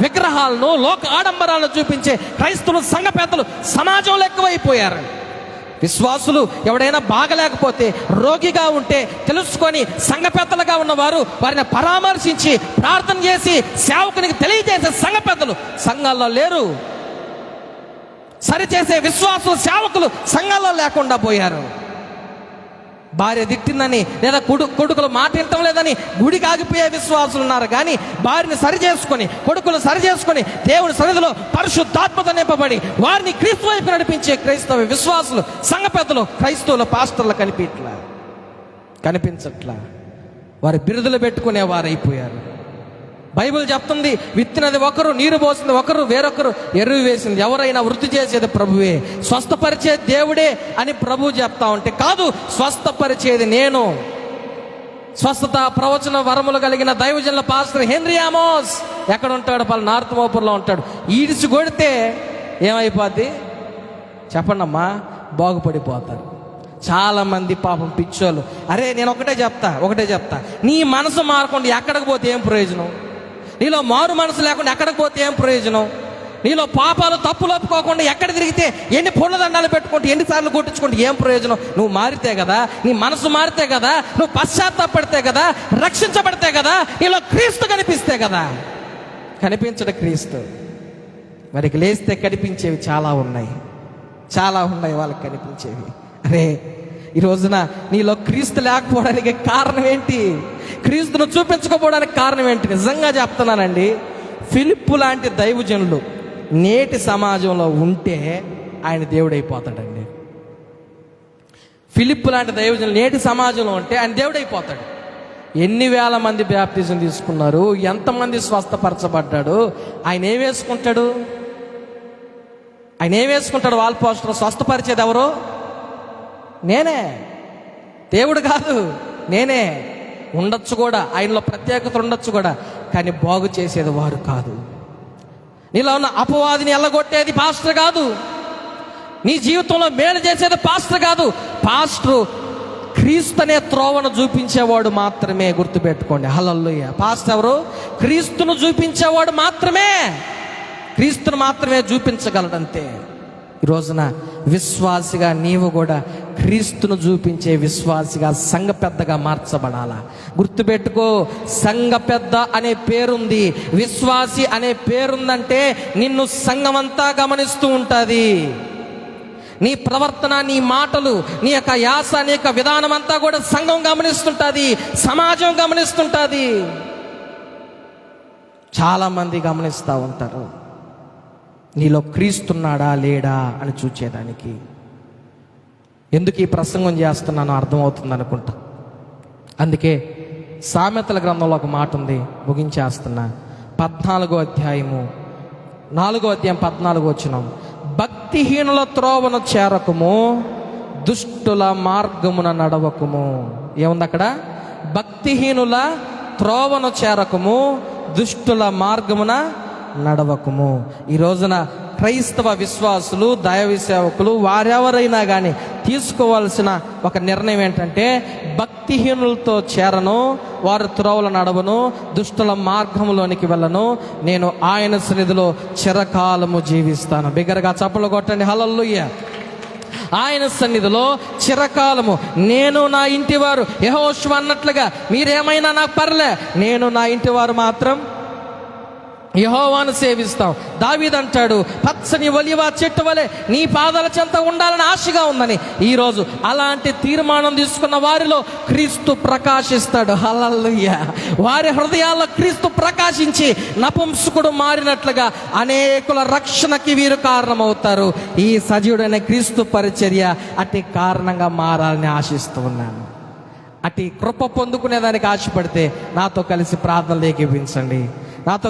విగ్రహాలను, లోక ఆడంబరాలను చూపించే క్రైస్తవులు, సంఘ పెద్దలు సమాజంలో ఎక్కువైపోయారు. విశ్వాసులు ఎవడైనా బాగలేకపోతే, రోగిగా ఉంటే తెలుసుకొని సంఘ పెద్దలుగా ఉన్నవారు వారిని పరామర్శించి ప్రార్థన చేసి సేవకునికి తెలియజేసే సంఘ పెద్దలు సంఘాల్లో లేరు. సరిచేసే విశ్వాసులు, సేవకులు సంఘాల్లో లేకుండా పోయారు. భార్య తిట్టిందని లేదా కొడుకులు మాట వినటం లేదని గుడికి ఆగిపోయే విశ్వాసులు ఉన్నారు. కానీ భార్యని సరిచేసుకొని, కొడుకులు సరిచేసుకొని దేవుని సన్నిధిలో పరిశుద్ధాత్మతో నింపబడి వారిని క్రీస్తు వైపు నడిపించే క్రైస్తవ విశ్వాసులు, సంఘ పెద్దలు, క్రైస్తవుల పాస్టర్లు కనిపించట్లా. వారి బిరుదులు పెట్టుకునే వారైపోయారు. బైబిల్ చెప్తుంది, విత్తినది ఒకరు, నీరు పోసింది ఒకరు, వేరొకరు ఎరువు వేసింది. ఎవరైనా వృద్ధి చేసేది ప్రభువే, స్వస్థపరిచేది దేవుడే అని ప్రభువు చెప్తా ఉంటే, కాదు స్వస్థపరిచేది నేను. స్వస్థత ప్రవచన వరములు కలిగిన దైవజనుల పాస్టర్ హెన్రీ ఆమోస్ ఎక్కడ ఉంటాడు? నార్త్ మోపూర్లో ఉంటాడు. ఈడిసి కొడితే ఏమైపోద్ది చెప్పండి అమ్మా? బాగుపడిపోతారు. చాలామంది పాపం పిచ్చోళ్ళు. అరే నేను ఒకటే చెప్తా, నీ మనసు మారకుండా ఎక్కడికి పోతే ఏం ప్రయోజనం? నీలో మారు మనసు లేకుండా ఎక్కడికి పోతే ఏం ప్రయోజనం? నీలో పాపాలు, తప్పులు ఒప్పుకోకుండా ఎక్కడ తిరిగితే, ఎన్ని పూల దండాలు పెట్టుకుంటే, ఎన్నిసార్లు కొట్టించుకుంటే ఏం ప్రయోజనం? నువ్వు మారితే కదా, నీ మనసు మారితే కదా, నువ్వు పశ్చాత్తాపడితే కదా, రక్షించబడితే కదా, నీలో క్రీస్తు కనిపిస్తే కదా. కనిపించడు క్రీస్తు. వారికి లేస్తే కనిపించేవి చాలా ఉన్నాయి వాళ్ళకి కనిపించేవి. అరే ఈ రోజున నీలో క్రీస్తు లేకపోవడానికి కారణం ఏంటి? క్రీస్తును చూపించకపోవడానికి కారణం ఏంటి? నిజంగా చెప్తున్నానండి, ఫిలిప్పు లాంటి దైవజనులు నేటి సమాజంలో ఉంటే ఆయన దేవుడైపోతాడండి. ఫిలిప్పు లాంటి దైవజనులు నేటి సమాజంలో ఉంటే ఆయన దేవుడైపోతాడు. ఎన్ని వేల మంది బ్యాప్టిజం తీసుకున్నారు, ఎంతమంది స్వస్థపరచబడ్డాడు. ఆయన ఏం వేసుకుంటాడు? వాల్ పోస్టర్ స్వస్థపరిచేది ఎవరు? నేనే, దేవుడు కాదు, నేనే. ఉండొచ్చు కూడా, ఆయనలో ప్రత్యేకత ఉండొచ్చు కూడా, కానీ బాగు చేసేది వారు కాదు. నీలో ఉన్న అపవాదిని ఎల్లగొట్టేది పాస్టర్ కాదు. నీ జీవితంలో మేలు చేసేది పాస్టర్ కాదు. పాస్టర్ క్రీస్తు అనే త్రోవను చూపించేవాడు మాత్రమే. గుర్తుపెట్టుకోండి. హల్లెలూయా. పాస్టర్ ఎవరు? క్రీస్తును చూపించేవాడు మాత్రమే. క్రీస్తును మాత్రమే చూపించగలడంతే. ఈ రోజున విశ్వాసిగా నీవు కూడా క్రీస్తును చూపించే విశ్వాసిగా సంఘ పెద్దగా మార్చబడాలా. గుర్తుపెట్టుకో, సంఘ పెద్ద అనే పేరుంది, విశ్వాసి అనే పేరుందంటే నిన్ను సంఘమంతా గమనిస్తూ ఉంటుంది. నీ ప్రవర్తన, నీ మాటలు, నీ యొక్క యాస, నీ యొక్క విధానం అంతా కూడా సంఘం గమనిస్తుంటుంది, సమాజం గమనిస్తుంటుంది. చాలామంది గమనిస్తూ ఉంటారు నీలో క్రీస్తున్నాడా లేడా అని చూచేదానికి. ఎందుకు ఈ ప్రసంగం చేస్తున్నానో అర్థమవుతుంది అనుకుంటా. అందుకే సామెతల గ్రంథంలో ఒక మాట ఉంది, ముగించేస్తున్నా. 14వ అధ్యాయము 4వ అధ్యాయం 14వ వచనం, భక్తిహీనుల త్రోవను చేరకుము, దుష్టుల మార్గమున నడవకుము. ఏముంది అక్కడ? భక్తిహీనుల త్రోవను చేరకుము, దుష్టుల మార్గమున నడవకుము. ఈ రోజున క్రైస్తవ విశ్వాసులు, దైవ సేవకులు వారెవరైనా కానీ తీసుకోవాల్సిన ఒక నిర్ణయం ఏంటంటే, భక్తిహీనులతో చేరను, వారి త్రోవల నడవను, దుష్టుల మార్గంలోనికి వెళ్ళను, నేను ఆయన సన్నిధిలో చిరకాలము జీవిస్తాను. బిగ్గరగా చప్పలు కొట్టండి, హల్లెలూయా. ఆయన సన్నిధిలో చిరకాలము, నేను నా ఇంటివారు, యెహోషువ అన్నట్లుగా మీరేమైనా నాకు పర్లే, నేను నా ఇంటివారు మాత్రం యెహోవాను సేవిస్తాం. దావీదు అంటాడు, పచ్చని ఒలీవ చెట్టు వలె నీ పాదాల చెంత ఉండాలని ఆశగా ఉందని. ఈరోజు అలాంటి తీర్మానం తీసుకున్న వారిలో క్రీస్తు ప్రకాశిస్తాడు. హల్లెలూయా. వారి హృదయాల్లో క్రీస్తు ప్రకాశించి నపుంసకుడు మారినట్లుగా అనేకుల రక్షణకి వీరు కారణమవుతారు. ఈ సజీవుడైన క్రీస్తు పరిచర్య అట్టి కారణంగా మారాలని ఆశిస్తూ ఉన్నాను. అట్టి కృప పొందుకునేదానికి ఆశపడితే నాతో కలిసి ప్రార్థనలు ఏకీపించండి. నాతో